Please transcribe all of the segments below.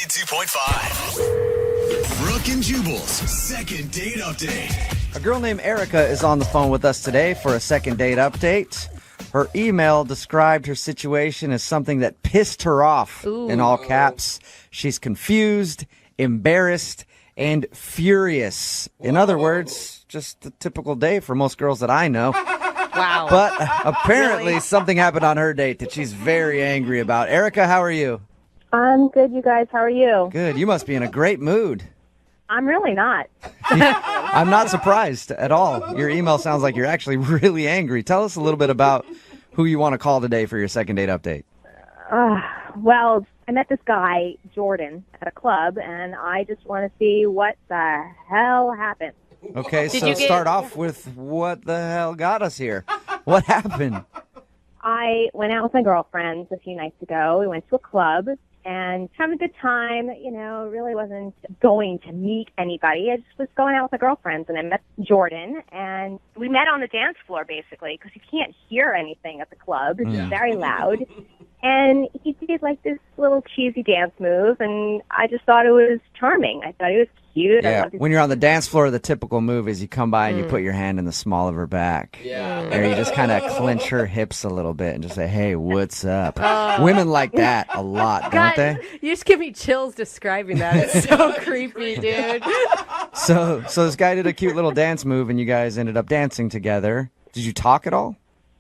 92.5. Brooke and Jubal's second date update. A girl named Erica is on the phone with us today for a second date update. Her email described her situation as something that pissed her off, in all caps. She's confused, embarrassed, and furious. In other words, just a typical day for most girls that I know. Wow. But apparently something happened on her date that she's very angry about. Erica, how are you? I'm good, you guys. How are you? Good. You must be in a great mood. I'm really not. I'm not surprised at all. Your email sounds like you're actually really angry. Tell us a little bit about who you want to call today for your second date update. Well, I met this guy, Jordan, at a club, and I just want to see what the hell happened. Okay, so start off with what the hell got us here. What happened? I went out with my girlfriends a few nights ago. We went to a club and having a good time. You know, really wasn't going to meet anybody. I just was going out with my girlfriends, and I met Jordan, and we met on the dance floor, basically, because you can't hear anything at the club. It's very loud. And he did, like, this little cheesy dance move, and I just thought it was charming. I thought it was cute. Yeah, when you're on the dance floor, the typical move is you come by and you put your hand in the small of her back. Yeah. Or you just kind of clench her hips a little bit and just say, hey, what's up? Women like that a lot, don't they? You just give me chills describing that. It's so creepy, dude. So this guy did a cute little dance move, and you guys ended up dancing together. Did you talk at all?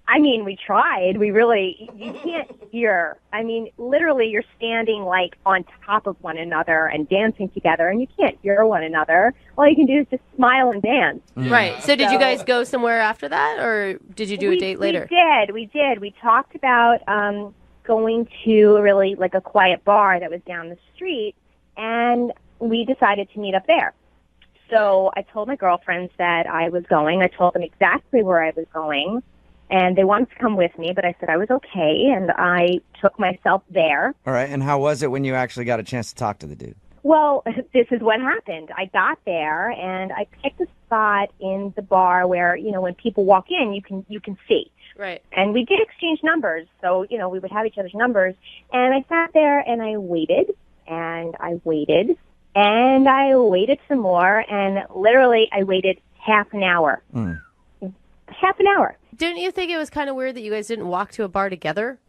I mean, we tried. You can't hear. I mean, literally, you're standing, like, on top of one another and dancing together, and you can't hear one another. All you can do is just smile and dance. Right. So did you guys go somewhere after that, or did you do a date later? We did. We talked about going to really, like, a quiet bar that was down the street, and we decided to meet up there. So I told my girlfriends that I was going. I told them exactly where I was going. And they wanted to come with me, but I said I was okay, and I took myself there. All right, and how was it when you actually got a chance to talk to the dude? Well, this is what happened. I got there, and I picked a spot in the bar where, you know, when people walk in, you can see. Right. And we did exchange numbers, so, you know, we would have each other's numbers. And I sat there, and I waited, and I waited, and I waited some more, and literally I waited half an hour. Half an hour. Didn't you think it was kind of weird that you guys didn't walk to a bar together?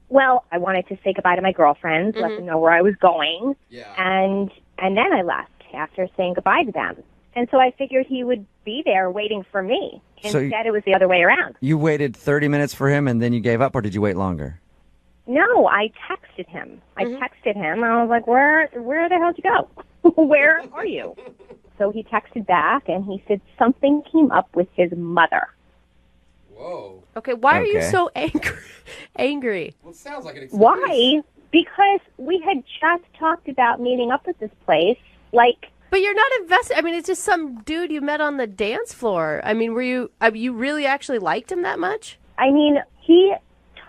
Well, I wanted to say goodbye to my girlfriends, let them know where I was going, and then I left after saying goodbye to them. And so I figured he would be there waiting for me. Instead, it was the other way around. You waited 30 minutes for him and then you gave up, or did you wait longer? No, I texted him. And I was like, where the hell did you go? Where are you? So he texted back, and he said something came up with his mother. Whoa. Okay, why are you so angry? Well, it sounds like an excuse. Why? Because we had just talked about meeting up at this place, like... But you're not invested. I mean, it's just some dude you met on the dance floor. I mean, you really actually liked him that much? I mean, he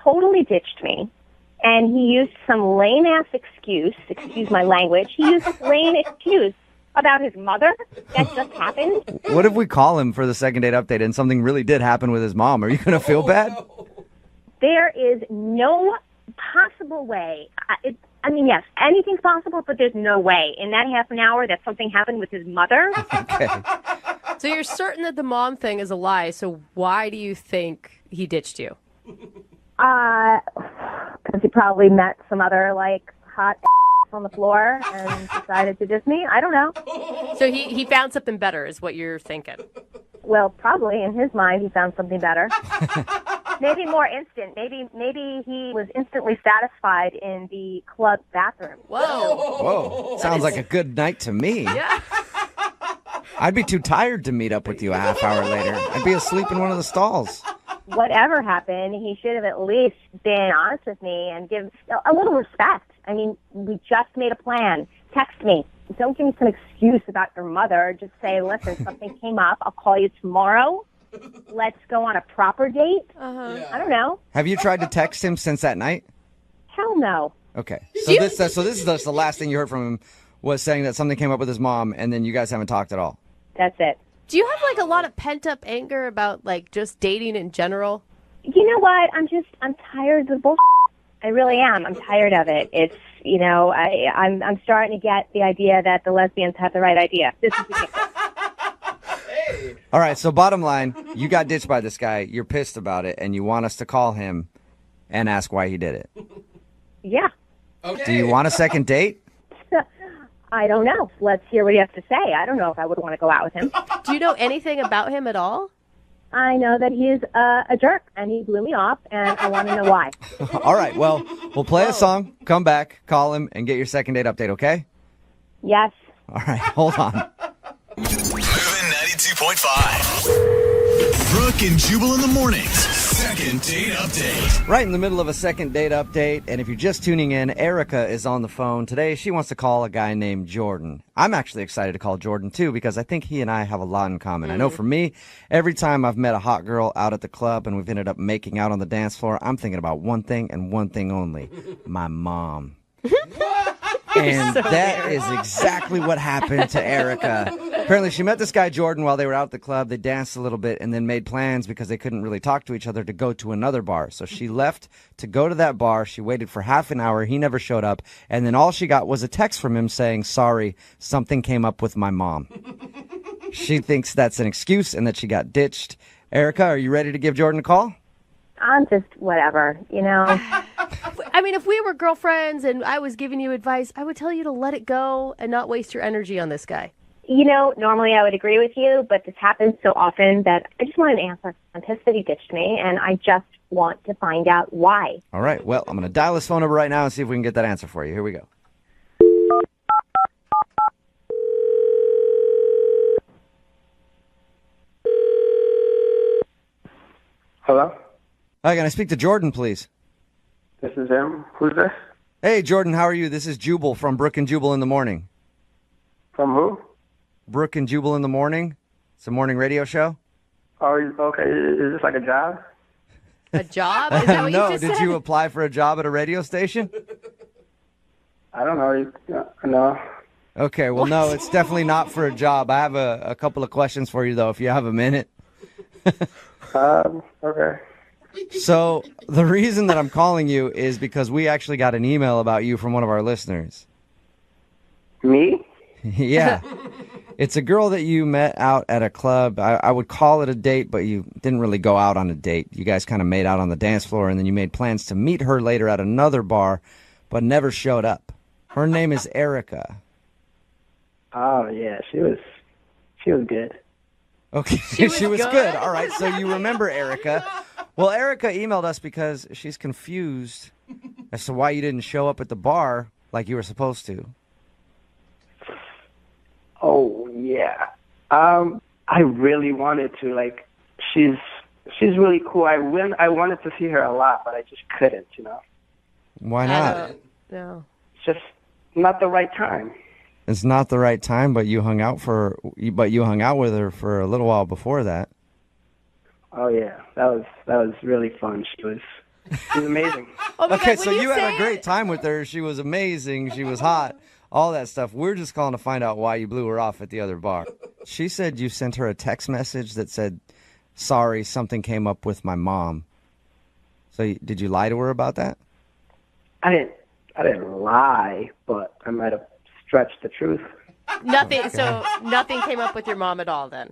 totally ditched me, and he used some lame-ass excuse my language, he used a lame excuse about his mother that just happened. What if we call him for the second date update and something really did happen with his mom? Are you going to feel bad? No. There is no possible way. I mean, yes, anything's possible, but there's no way in that half an hour that something happened with his mother. Okay. So you're certain that the mom thing is a lie, so why do you think he ditched you? Because he probably met some other, like, hot on the floor and decided to diss me. I don't know. So he found something better is what you're thinking. Well, probably in his mind he found something better. Maybe more instant. Maybe he was instantly satisfied in the club bathroom. Whoa. Sounds like a good night to me. Yeah. I'd be too tired to meet up with you a half hour later. I'd be asleep in one of the stalls. Whatever happened, he should have at least been honest with me and give a little respect. I mean, we just made a plan. Text me. Don't give me some excuse about your mother. Just say, listen, something came up. I'll call you tomorrow. Let's go on a proper date. Yeah. I don't know. Have you tried to text him since that night? Hell no. Okay. So this is just the last thing you heard from him was saying that something came up with his mom, and then you guys haven't talked at all. That's it. Do you have, like, a lot of pent-up anger about, like, just dating in general? You know what? I'm tired of the bullshit. I really am. I'm tired of it. I'm starting to get the idea that the lesbians have the right idea. This is ridiculous. All right, so bottom line, you got ditched by this guy. You're pissed about it, and you want us to call him and ask why he did it. Yeah. Okay. Do you want a second date? I don't know. Let's hear what he has to say. I don't know if I would want to go out with him. Do you know anything about him at all? I know that he is a jerk, and he blew me off, and I want to know why. All right, well, we'll play a song, come back, call him, and get your second date update, okay? Yes. All right, hold on. Moving 92.5. Brooke and Jubal in the mornings. Second date update. Right in the middle of a second date update, and if you're just tuning in, Erica is on the phone. Today, she wants to call a guy named Jordan. I'm actually excited to call Jordan, too, because I think he and I have a lot in common. I know for me, every time I've met a hot girl out at the club and we've ended up making out on the dance floor, I'm thinking about one thing and one thing only, my mom. And that is exactly what happened to Erica. Apparently, she met this guy, Jordan, while they were out at the club. They danced a little bit and then made plans because they couldn't really talk to each other to go to another bar. So she left to go to that bar. She waited for half an hour. He never showed up. And then all she got was a text from him saying, "Sorry, something came up with my mom." She thinks that's an excuse and that she got ditched. Erica, are you ready to give Jordan a call? I'm just whatever, I mean, if we were girlfriends and I was giving you advice, I would tell you to let it go and not waste your energy on this guy. Normally I would agree with you, but this happens so often that I just want an answer. I'm pissed that he ditched me, and I just want to find out why. All right, well, I'm going to dial his phone number right now and see if we can get that answer for you. Here we go. Hello? Hi, can I speak to Jordan, please? This is him. Who's this? Hey, Jordan, how are you? This is Jubal from Brooke and Jubal in the Morning. From who? Brooke and Jubal in the Morning. It's a morning radio show. Oh, okay. Is this like a job? A job? Is that what No, you just did said? you apply for a job at a radio station? I don't know. No. Okay, well, no, it's definitely not for a job. I have a couple of questions for you, though, if you have a minute. Okay. So the reason that I'm calling you is because we actually got an email about you from one of our listeners. Me? Yeah. It's a girl that you met out at a club. I would call it a date, but you didn't really go out on a date. You guys kind of made out on the dance floor, and then you made plans to meet her later at another bar, but never showed up. Her name is Erica. Oh, yeah. She was good. Okay, she was good. All right, so you remember Erica. Well, Erica emailed us because she's confused as to why you didn't show up at the bar like you were supposed to. Oh, yeah. I really wanted to. Like, she's really cool. I wanted to see her a lot, but I just couldn't, Why not? No. It's just not the right time. It's not the right time, but you hung out with her for a little while before that. Oh, yeah. That was really fun. She was amazing. Oh my Okay, God, so when you had say a great time with her. She was amazing. She was hot. All that stuff. We're just calling to find out why you blew her off at the other bar. She said you sent her a text message that said, "Sorry, something came up with my mom." So did you lie to her about that? I didn't lie, but I might have stretched the truth. Nothing. So nothing came up with your mom at all then?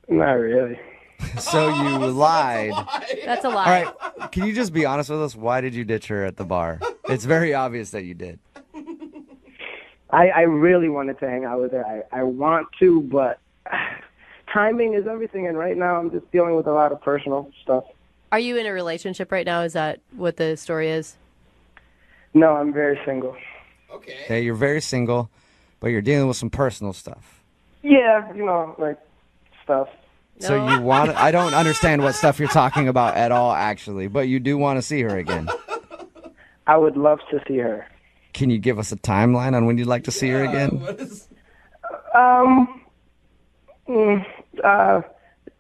Not really. So you lied. That's a All lie. right, can you just be honest with us? Why did you ditch her at the bar? It's very obvious that you did. I really wanted to hang out with her. I want to, but timing is everything, and right now I'm just dealing with a lot of personal stuff. Are you in a relationship right now? Is that what the story is? No, I'm very single. Okay, you're very single, but you're dealing with some personal stuff. Yeah, like stuff. So you want I don't understand what stuff you're talking about at all, actually, but you do want to see her again. I would love to see her. Can you give us a timeline on when you'd like to see her again?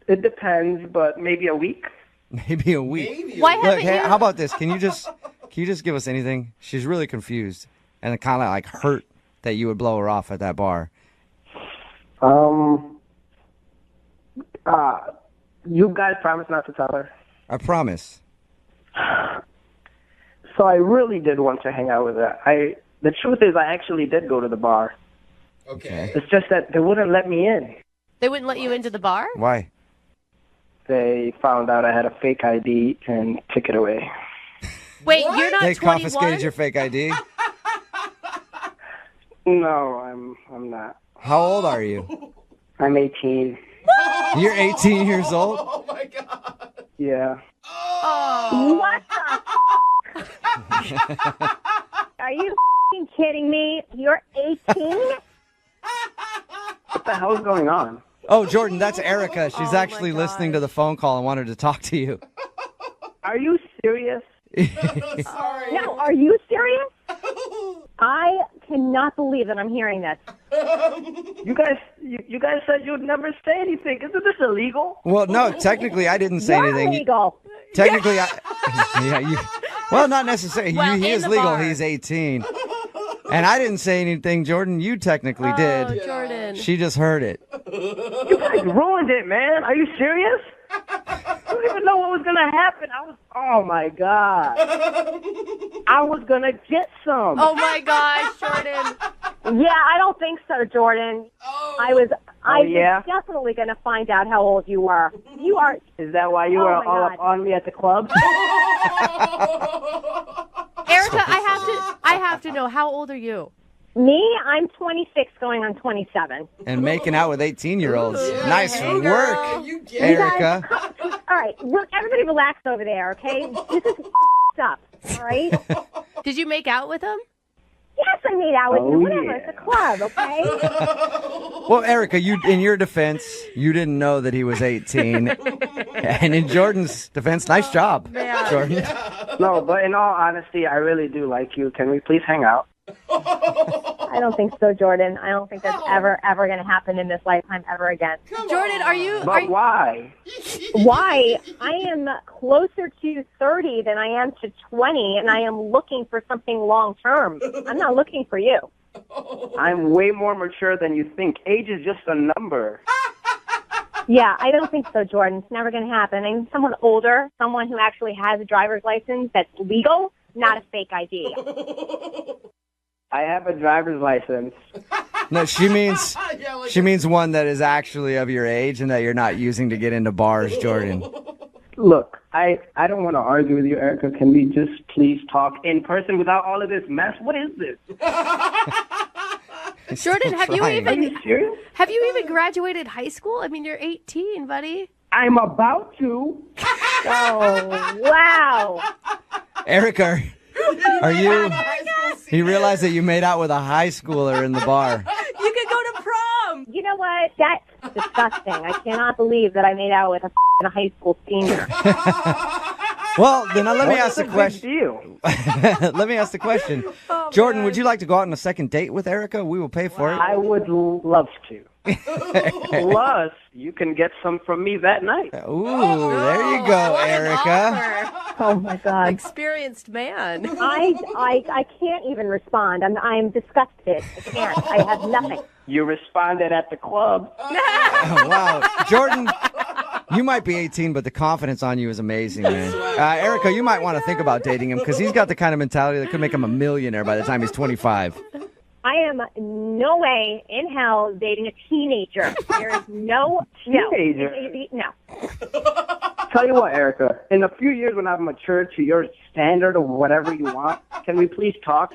It depends, but maybe a week. Maybe a week. Why Look, haven't hey, you? how about this? Can you just give us anything? She's really confused and kind of like hurt that you would blow her off at that bar. You guys promise not to tell her. I promise. So I really did want to hang out with her. The truth is, I actually did go to the bar. Okay. It's just that they wouldn't let me in. They wouldn't let you into the bar? Why? They found out I had a fake ID and took it away. Wait, you're not They 21? confiscated your fake ID? No, I'm not. How old are you? I'm 18. You're 18 years old? Oh my god. Yeah. What the Are you kidding me? You're 18? What the hell's going on? Oh, Jordan, that's Erica. She's Oh, my actually listening to gosh. the phone call and wanted to talk to you. Are you serious? Sorry. No, are you serious? I cannot believe that I'm hearing this. You guys said you'd never say anything. Isn't this illegal? Well, no, technically, I didn't say You're anything. illegal. Technically, well, not necessarily. Well, he in is the legal. bar. He's 18. And I didn't say anything, Jordan. You technically Oh, did. Jordan. She just heard it. You guys ruined it, man. Are you serious? I don't even know what was gonna happen. Oh my god. I was gonna get some. Oh my gosh, Jordan. Yeah, I don't think so, Jordan. I was yeah? definitely going to find out how old you were. You are. Is that why you Oh, were my all God. up on me at the club? Erica, I have to know, how old are you? Me, I'm 26 going on 27. And making out with 18-year-olds. Nice Hey, work, girl. You get it. Erica. All right, look, everybody relax over there, okay? This is up, all right? Did you make out with him? Yes, I made out with Oh, you. Whatever, yeah. it's a club, okay? Well, Erica, in your defense, you didn't know that he was 18. And in Jordan's defense, nice job, Jordan. No, but in all honesty, I really do like you. Can we please hang out? I don't think so, Jordan. I don't think that's ever going to happen in this lifetime ever again. Jordan, are you? But why? Why? I am closer to 30 than I am to 20, and I am looking for something long term. I'm not looking for you. I'm way more mature than you think. Age is just a number. Yeah, I don't think so, Jordan. It's never going to happen. I need someone older, someone who actually has a driver's license that's legal, not a fake ID. I have a driver's license. No, she means Yeah, like she means one that is actually of your age and that you're not using to get into bars, Jordan. Look, I don't want to argue with you, Erica. Can we just please talk in person without all of this mess? What is this? Jordan, have you trying. Are you even serious? graduated high school? I mean, you're 18, buddy. I'm about to. Oh, wow. Erica, are you? high school He realized that you made out with a high schooler in the bar. You could go to prom. You know what? That's disgusting. I cannot believe that I made out with a high school senior. Well, then let me What's ask the big question. deal? Let me ask the question. Jordan, would you like to go out on a second date with Erica? We will pay for it. I would love to. Plus, you can get some from me that night. Ooh, there you go, What an Erica. offer. Oh, my God. Experienced man. I can't even respond. I'm disgusted. I can't. I have nothing. You responded at the club. Oh, wow. Jordan, you might be 18, but the confidence on you is amazing, man. Erica, you might want to think about dating him because he's got the kind of mentality that could make him a millionaire by the time he's 25. I am no way in hell dating a teenager. There is no Teenager? No. Tell you what, Erica, in a few years when I've matured to your standard or whatever you want, can we please talk?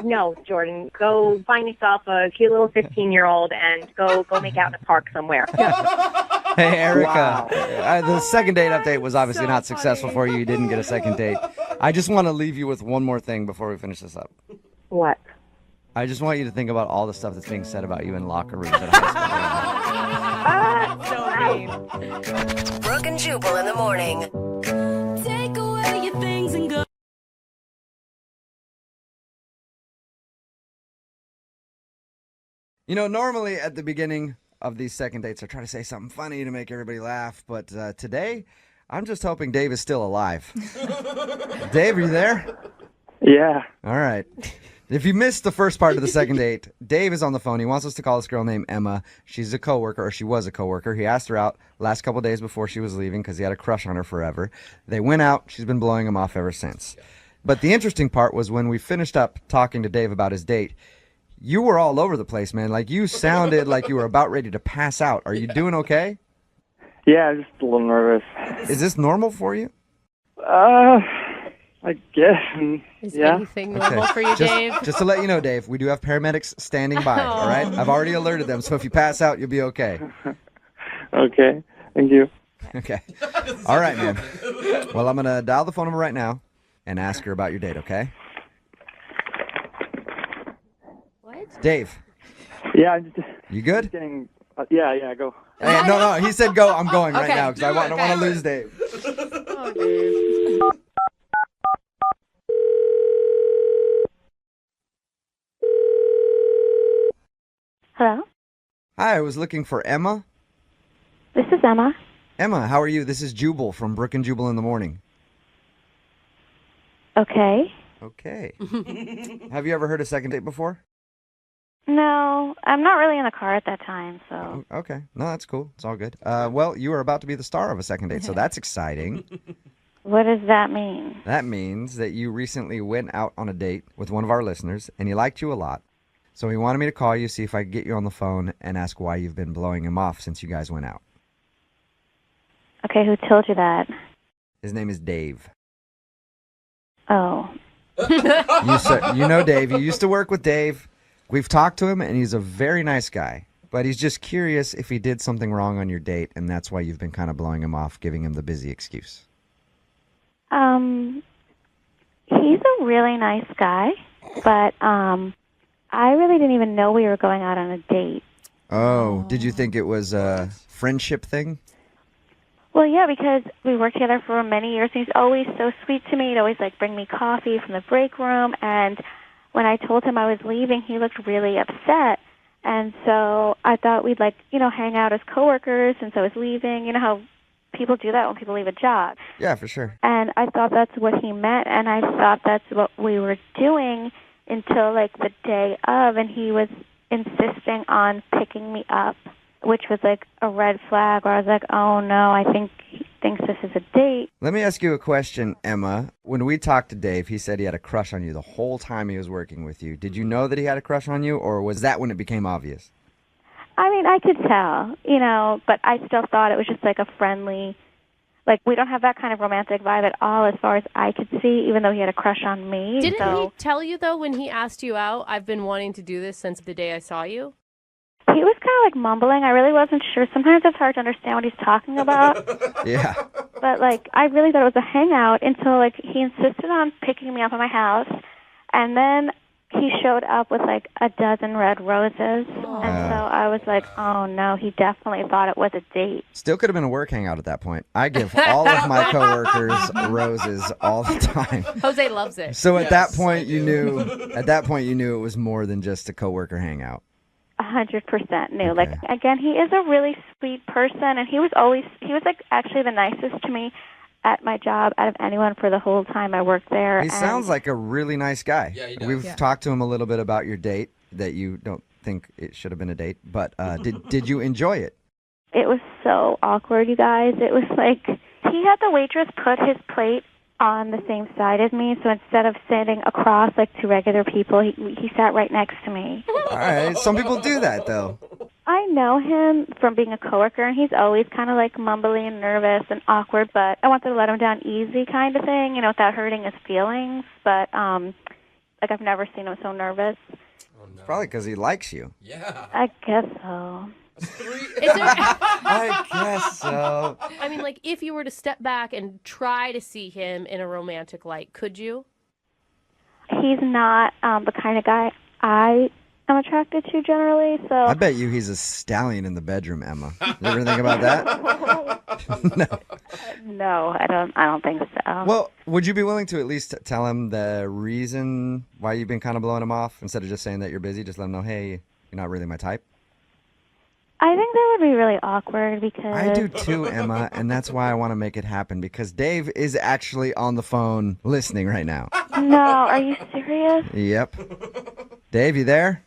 No, Jordan. Go find yourself a cute little 15-year-old and go make out in a park somewhere. Hey, Erica, Wow. the second date update was obviously not successful for you. You didn't get a second date. I just want to leave you with one more thing before we finish this up. What? I just want you to think about all the stuff that's being said about you in locker rooms at high school. So mean. Brooke and Jubal in the morning. Take away your things and go. You know, normally at the beginning of these second dates, I try to say something funny to make everybody laugh, but today, I'm just hoping Dave is still alive. Dave, are you there? Yeah. All right. If you missed the first part of the second date, Dave is on the phone. He wants us to call this girl named Emma. She's a coworker, or she was a coworker. He asked her out last couple days before she was leaving because he had a crush on her forever. They went out. She's been blowing him off ever since. But the interesting part was when we finished up talking to Dave about his date, you were all over the place, man. Like, you sounded like you were about ready to pass out. Are you doing okay? Yeah, I'm just a little nervous. Is this normal for you? I guess. Is Yeah. anything normal for you, Dave? Just to let you know, Dave, we do have paramedics standing by, all right? I've already alerted them, so if you pass out, you'll be okay. Okay. Thank you. Okay. All right, man. Well, I'm going to dial the phone number right now and ask her about your date, okay? What? Dave, Yeah, I'm just you good? getting. Yeah, go. Hey, no, he said go. I'm going right Okay. now because I don't want to lose Dave. Oh, Dave. Hello? Hi, I was looking for Emma. This is Emma. Emma, how are you? This is Jubal from Brooke and Jubal in the Morning. Okay. Okay. Have you ever heard a second date before? No, I'm not really in the car at that time, so. Okay. No, that's cool. It's all good. Well, you are about to be the star of a second date, so that's exciting. What does that mean? That means that you recently went out on a date with one of our listeners, and he liked you a lot. So he wanted me to call you, see if I could get you on the phone, and ask why you've been blowing him off since you guys went out. Okay, who told you that? His name is Dave. Oh. You know Dave. You used to work with Dave. We've talked to him, and he's a very nice guy. But he's just curious if he did something wrong on your date, and that's why you've been kind of blowing him off, giving him the busy excuse. He's a really nice guy, but, I really didn't even know we were going out on a date. Oh, did you think it was a friendship thing? Well, yeah, because we worked together for many years, and he's always so sweet to me. He'd always, bring me coffee from the break room, and when I told him I was leaving, he looked really upset. And so I thought we'd, hang out as coworkers since I was leaving. You know how people do that when people leave a job. Yeah, for sure. And I thought that's what he meant, and I thought that's what we were doing until, the day of, and he was insisting on picking me up, which was, a red flag where I was like, oh, no, I think he thinks this is a date. Let me ask you a question, Emma. When we talked to Dave, he said he had a crush on you the whole time he was working with you. Did you know that he had a crush on you, or was that when it became obvious? I mean, I could tell, but I still thought it was just, a friendly, we don't have that kind of romantic vibe at all as far as I could see, even though he had a crush on me. Didn't he tell you, though, when he asked you out, I've been wanting to do this since the day I saw you? He was kind of mumbling. I really wasn't sure. Sometimes it's hard to understand what he's talking about. Yeah. But, I really thought it was a hangout until, he insisted on picking me up at my house. And then he showed up with, a dozen red roses. And so I was like, oh, no, he definitely thought it was a date. Still could have been a work hangout at that point. I give all of my coworkers roses all the time. Jose loves it. So at that point, you knew it was more than just a coworker hangout. 100% knew. Okay. Again, he is a really sweet person, and he was actually the nicest to me at my job out of anyone for the whole time I worked there. He sounds like a really nice guy. Yeah, he does. We've talked to him a little bit about your date, that you don't think it should have been a date, but did you enjoy it? It was so awkward, you guys. It was he had the waitress put his plate on the same side as me, so instead of sitting across two regular people, he sat right next to me. All right, some people do that, though. I know him from being a coworker, and he's always kind of mumbly and nervous and awkward, but I wanted to let him down easy kind of thing, without hurting his feelings, but I've never seen him so nervous. Oh, no. Probably because he likes you. Yeah. I guess so. I guess so. I mean, if you were to step back and try to see him in a romantic light, could you? He's not the kind of guy I am attracted to generally, so... I bet you he's a stallion in the bedroom, Emma. You ever think about that? No. No, I don't think so. Well, would you be willing to at least tell him the reason why you've been kind of blowing him off? Instead of just saying that you're busy, just let him know, hey, you're not really my type. I think that would be really awkward because... I do too, Emma, and that's why I want to make it happen, because Dave is actually on the phone listening right now. No, are you serious? Yep. Dave, you there?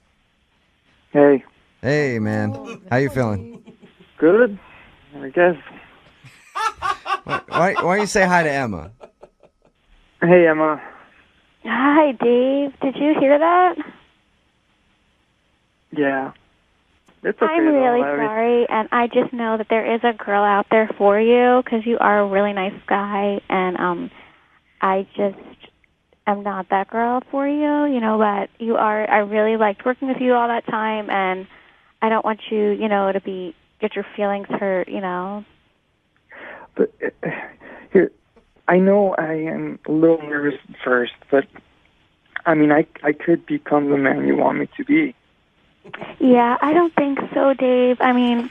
Hey. Hey, man. How you feeling? Good? I guess. Why don't you say hi to Emma? Hey, Emma. Hi, Dave. Did you hear that? Yeah. It's okay. I'm really though. I mean, sorry, and I just know that there is a girl out there for you because you are a really nice guy, and I just am not that girl for you, but you are. I really liked working with you all that time, and I don't want you, to get your feelings hurt, But here, I know I am a little nervous at first, but I mean, I could become the man you want me to be. Yeah, I don't think so, Dave. I mean,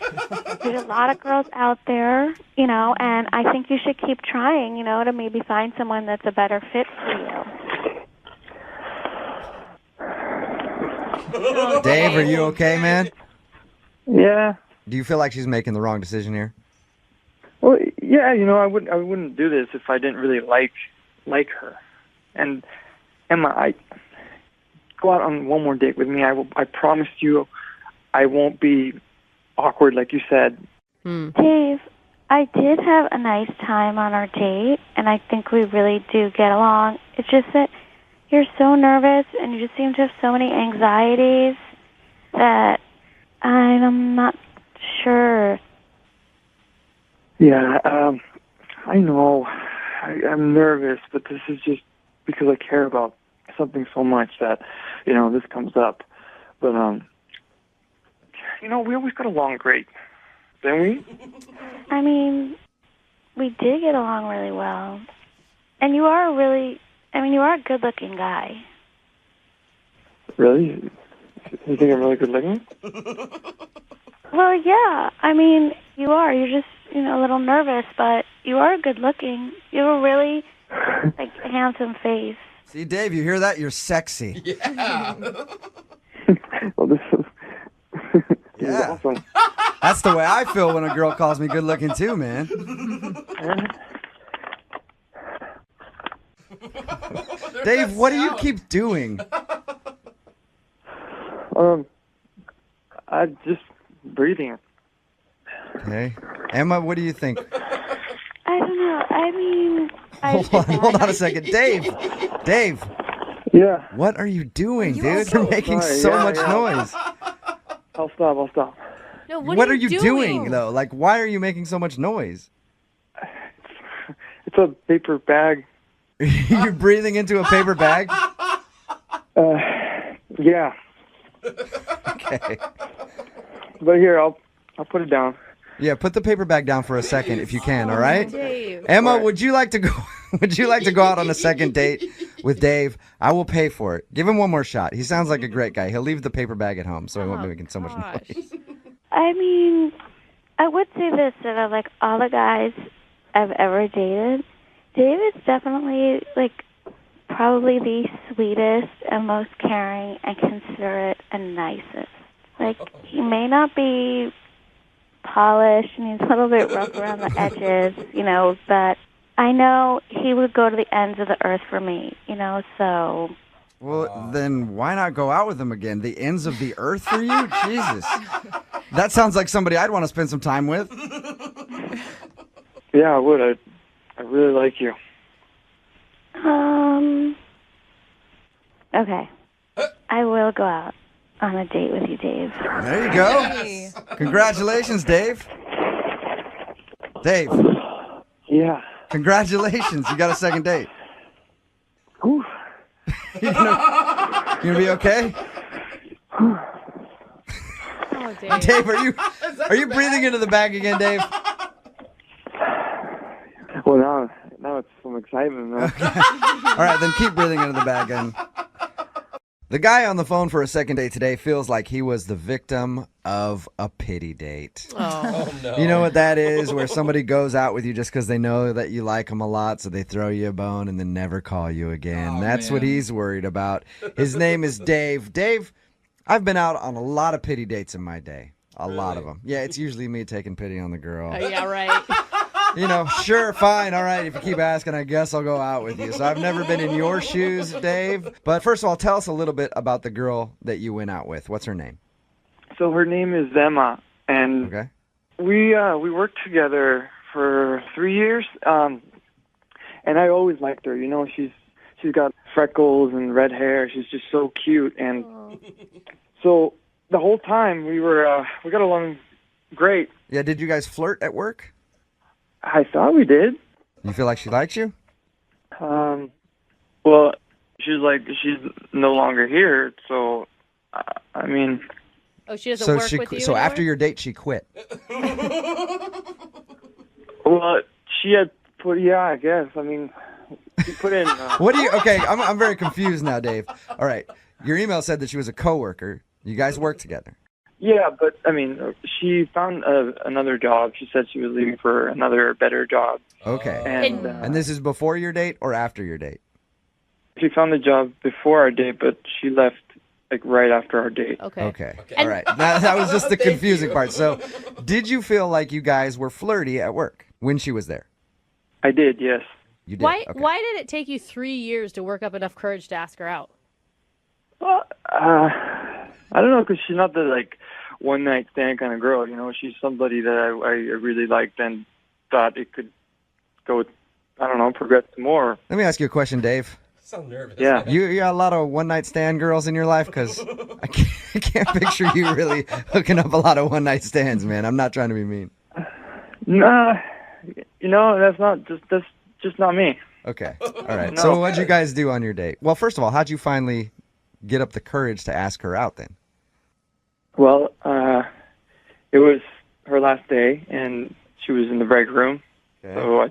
there's a lot of girls out there, and I think you should keep trying, to maybe find someone that's a better fit for you. Dave, are you okay, man? Yeah. Do you feel like she's making the wrong decision here? Well, yeah. I wouldn't do this if I didn't really like her. And Emma, go out on one more date with me. I promise you, I won't be awkward like you said. Dave, I did have a nice time on our date, and I think we really do get along. It's just that you're so nervous, and you just seem to have so many anxieties that I'm not sure. Yeah, I know. I'm nervous, but this is just because I care about something so much that, this comes up. But, we always got along great, didn't we? I mean, we did get along really well. And you are you are a good-looking guy. Really? You think I'm really good looking? Well, yeah. I mean, you are. You're just, a little nervous, but you are good looking. You have a really, handsome face. See, Dave, you hear that? You're sexy. Yeah. Well, this is awesome. That's the way I feel when a girl calls me good looking too, man. Dave, what do you keep doing? I'm just breathing. Okay. Emma, what do you think? I don't know. I mean, Hold on a second. Dave. Yeah. What are you doing, dude? so You're making sorry. so Yeah, much yeah. noise. I'll stop. No, What are you doing, though? Like, why are you making so much noise? It's a paper bag. You're breathing into a paper bag? Yeah. Okay. But here, I'll put it down. Yeah, put the paper bag down for a second if you can, all right? Dave. Emma, would you like to go out on a second date with Dave? I will pay for it. Give him one more shot. He sounds like a great guy. He'll leave the paper bag at home so he won't be making so much noise. I mean, I would say this, that of, all the guys I've ever dated, Dave is definitely, probably the sweetest and most caring and considerate and nicest. He may not be polished and he's a little bit rough around the edges, but I know he would go to the ends of the earth for me, so... Well, then why not go out with him again? The ends of the earth for you? Jesus. That sounds like somebody I'd want to spend some time with. Yeah, I would. I really like you. Okay. I will go out on a date with you, Dave. There you go. Congratulations, Dave. Dave, Yeah. congratulations. You got a second date. Whew. You gonna be okay? Oh, Dave. Dave, are you breathing into the bag again, Dave? Well, now it's some excitement, man. All right, then keep breathing into the bag. And the guy on the phone for a second date today feels like he was the victim of a pity date. Oh, no. You know what that is? Where somebody goes out with you just because they know that you like them a lot, so they throw you a bone and then never call you again. That's what he's worried about. His name is Dave. Dave, I've been out on a lot of pity dates in my day. A lot of them. Yeah, it's usually me taking pity on the girl. Yeah, right. Sure, fine, all right. If you keep asking, I guess I'll go out with you. So I've never been in your shoes, Dave. But first of all, tell us a little bit about the girl that you went out with. What's her name? So her name is Emma, and Okay. we worked together for 3 years. And I always liked her. She's got freckles and red hair. She's just so cute. And so the whole time we got along great. Yeah, did you guys flirt at work? I thought we did. You feel like she likes you? Well, she's no longer here, so I mean. Oh, she doesn't work with you So anymore? after your date, she quit. Well, she had put. Yeah, I guess. I mean, she put in. What do you? Okay, I'm very confused now, Dave. All right, your email said that she was a coworker. You guys work together. Yeah, but I mean, she found another job. She said she was leaving for another better job. Okay. And this is before your date or after your date? she found the job before our date, but she left like right after our date. Okay. All right. That was just the confusing part. So, did you feel like you guys were flirty at work when she was there? I did, yes. You did. Why Okay. did it take you 3 years to work up enough courage to ask her out? Well, I don't know, because she's not the like one night stand kind of girl. You know, she's somebody that I really liked and thought it could go. I don't know, progress more. Let me ask you a question, Dave. So nervous. Yeah. You got a lot of one night stand girls in your life, because I can't picture you really hooking up a lot of one night stands, man. I'm not trying to be mean. Nah, you know, that's just not me. Okay. All right. No. So what'd you guys do on your date? Well, first of all, how'd you finally get up the courage to ask her out then? Well, it was her last day, and she was in the break room. Okay. So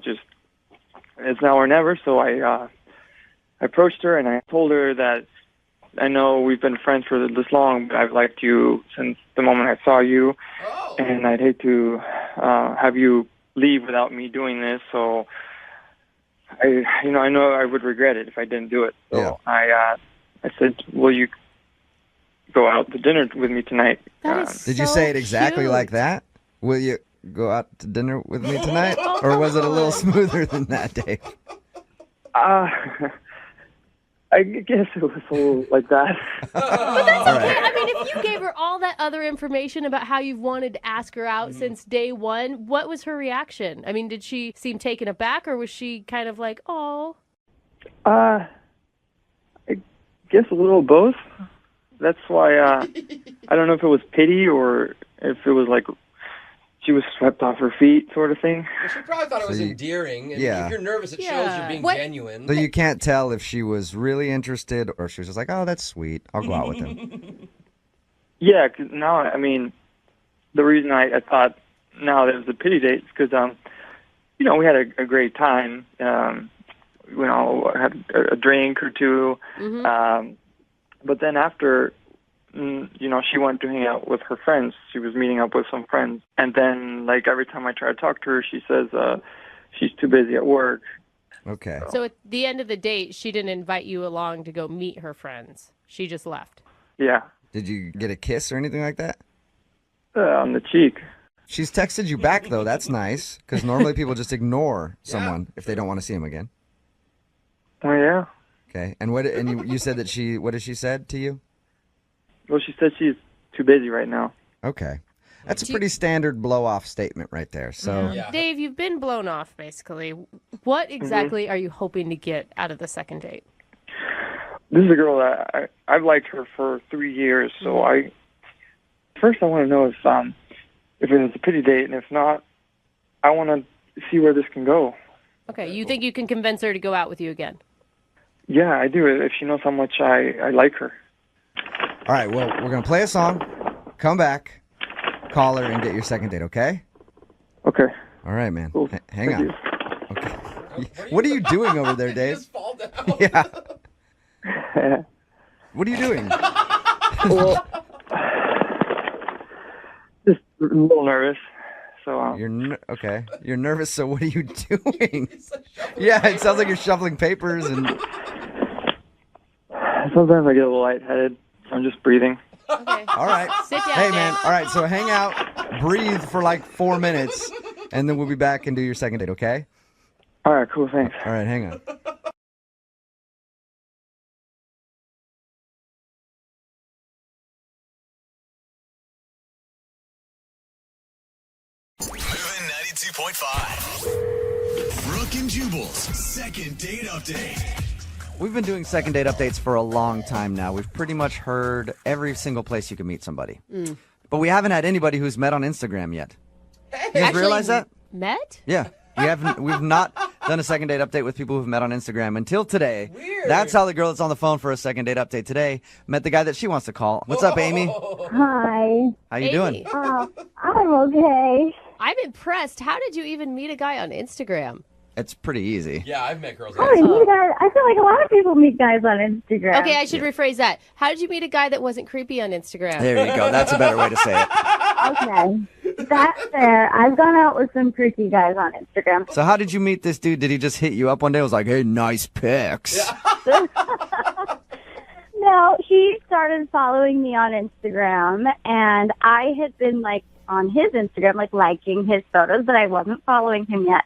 it's now or never. So I approached her and I told her that I know we've been friends for this long, but I've liked you since the moment I saw you, and I'd hate to have you leave without me doing this. So I know I would regret it if I didn't do it. So Yeah. I said, "Will you go out to dinner with me tonight?" Did you say it exactly like that? Will you go out to dinner with me tonight? Or was it a little smoother than that, Dave? I guess it was a little like that. But that's okay. I mean, if you gave her all that other information about how you've wanted to ask her out since day one, what was her reaction? I mean, did she seem taken aback, or was she kind of like, oh? I guess a little of both. That's why I don't know if it was pity or if it was like she was swept off her feet sort of thing. Well, she probably thought it was endearing. And if you're nervous, it shows you're being genuine. So you can't tell if she was really interested or she was just like, oh, that's sweet. I'll go out with him. Yeah, 'cause now, I mean, the reason I thought now that it was a pity date is because, we had a great time. Had a drink or two. But then after, she went to hang out with her friends. She was meeting up with some friends. And then, like, every time I try to talk to her, she says she's too busy at work. Okay. So at the end of the date, she didn't invite you along to go meet her friends. She just left. Yeah. Did you get a kiss or anything like that? On the cheek. She's texted you back, though. That's nice, because normally people just ignore someone if they don't want to see him again. Oh, yeah. Okay. And you said that what did she said to you? Well, she said she's too busy right now. Okay. That's a pretty standard blow-off statement right there. So, Dave, you've been blown off, basically. What exactly are you hoping to get out of the second date? This is a girl that I've liked her for 3 years, so first I want to know if it was a pity date, and if not, I want to see where this can go. Okay, you think you can convince her to go out with you again? Yeah, I do, if she knows how much I like her. all right, well, we're going to play a song, come back, call her, and get your second date, okay? Okay. All right, man. Cool. Hang Thank on. Okay. What are you doing over there, Dave? Just fall down. Yeah. What are you doing? Well, just a little nervous. So okay. You're nervous, so what are you doing? Yeah, it sounds like you're shuffling papers and... Sometimes I get a little lightheaded. I'm just breathing. Okay. All right. Sit down, Hey, man. Dave. All right, so hang out, breathe for like 4 minutes, and then we'll be back and do your second date, okay? All right, cool, thanks. All right, hang on. Moving 92.5. Brooke and Jubal's second date update. We've been doing second date updates for a long time now. We've pretty much heard every single place you can meet somebody. But we haven't had anybody who's met on Instagram yet. You guys realize that? Met? Yeah. We've not done a second date update with people who've met on Instagram until today. Weird. That's how the girl that's on the phone for a second date update today met the guy that she wants to call. What's up, Amy? Hi. How you Amy. doing? I'm okay. I'm impressed. How did you even meet a guy on Instagram? It's pretty easy. Yeah, I've met girls. How did you guys? I feel like a lot of people meet guys on Instagram. Okay, I should rephrase that. How did you meet a guy that wasn't creepy on Instagram? There you go. That's a better way to say it. Okay. That's fair. I've gone out with some creepy guys on Instagram. So how did you meet this dude? Did he just hit you up one day? Was like, hey, nice pics. No, he started following me on Instagram, and I had been like on his Instagram, like liking his photos, but I wasn't following him yet.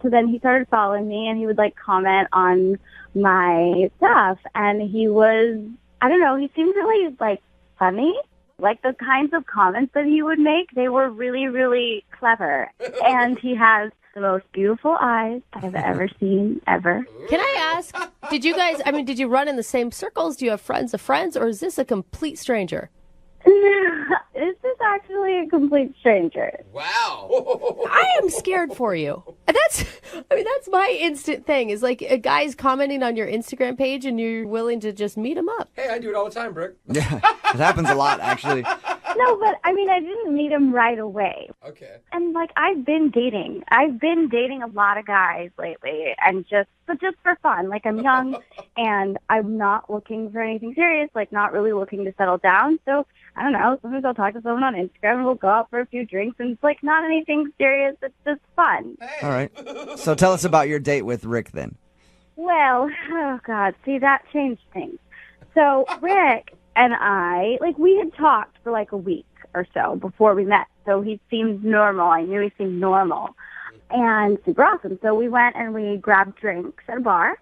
So then he started following me, and he would like comment on my stuff, and he was, I don't know, he seemed really like funny. Like the kinds of comments that he would make, they were really, really clever. And he has the most beautiful eyes I've ever seen, ever. Can I ask, did you run in the same circles? Do you have friends of friends, or is this a complete stranger? This is actually a complete stranger. Wow. I am scared for you. That's my instant thing is like a guy's commenting on your Instagram page and you're willing to just meet him up. Hey, I do it all the time, Brooke. Yeah, it happens a lot, actually. No, but I mean, I didn't meet him right away. Okay. And like, I've been dating a lot of guys lately, and just for fun. Like, I'm young, and I'm not looking for anything serious. Like, not really looking to settle down. So I don't know. Sometimes I'll talk to someone on Instagram, and we'll go out for a few drinks, and it's like not anything serious. It's just fun. All right. So tell us about your date with Rick then. Well, oh God, see, that changed things. So Rick and I, like, we had talked for like a week or so before we met. So he seemed normal. I knew he seemed normal and super awesome. So we went and we grabbed drinks at a bar.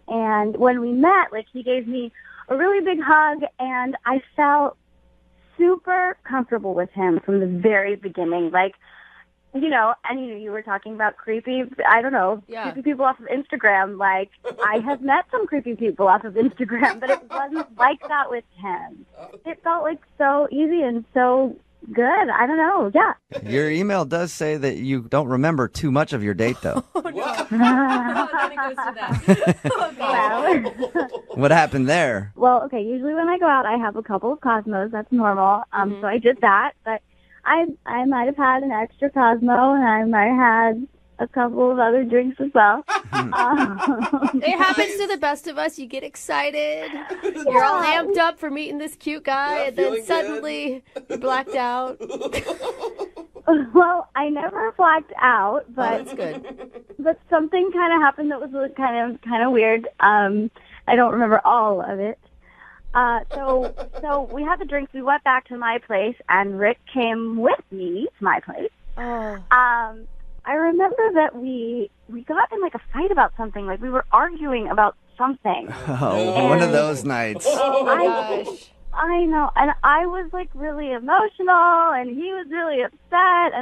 And when we met, like, he gave me a really big hug, and I felt super comfortable with him from the very beginning. Like, you know, and you were talking about creepy, I don't know, creepy people off of Instagram. Like, I have met some creepy people off of Instagram, but it wasn't like that with him. It felt like so easy and so good. I don't know. Yeah. Your email does say that you don't remember too much of your date, though. Oh, no. Then it goes to that. Oh, God. What happened there? Well, okay, usually when I go out, I have a couple of Cosmos. That's normal. So I did that, but I might have had an extra Cosmo, and I might have had a couple of other drinks as well. It happens to the best of us. You get excited. You're all amped up for meeting this cute guy, and then suddenly you're blacked out. Well, I never blacked out, but that's good. But something kind of happened that was kind of weird. I don't remember all of it. So we had the drinks. We went back to my place, and Rick came with me to my place. I remember that we got in like a fight about something. Like, we were arguing about something. Oh, one of those nights. Oh my gosh. I know, and I was like really emotional, and he was really upset,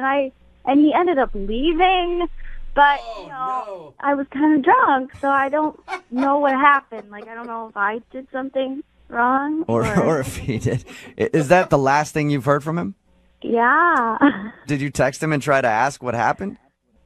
and he ended up leaving. But I was kind of drunk, so I don't know what happened. Like, I don't know if I did something wrong or if he did. Is that the last thing you've heard from him? Yeah. Did you text him and try to ask what happened?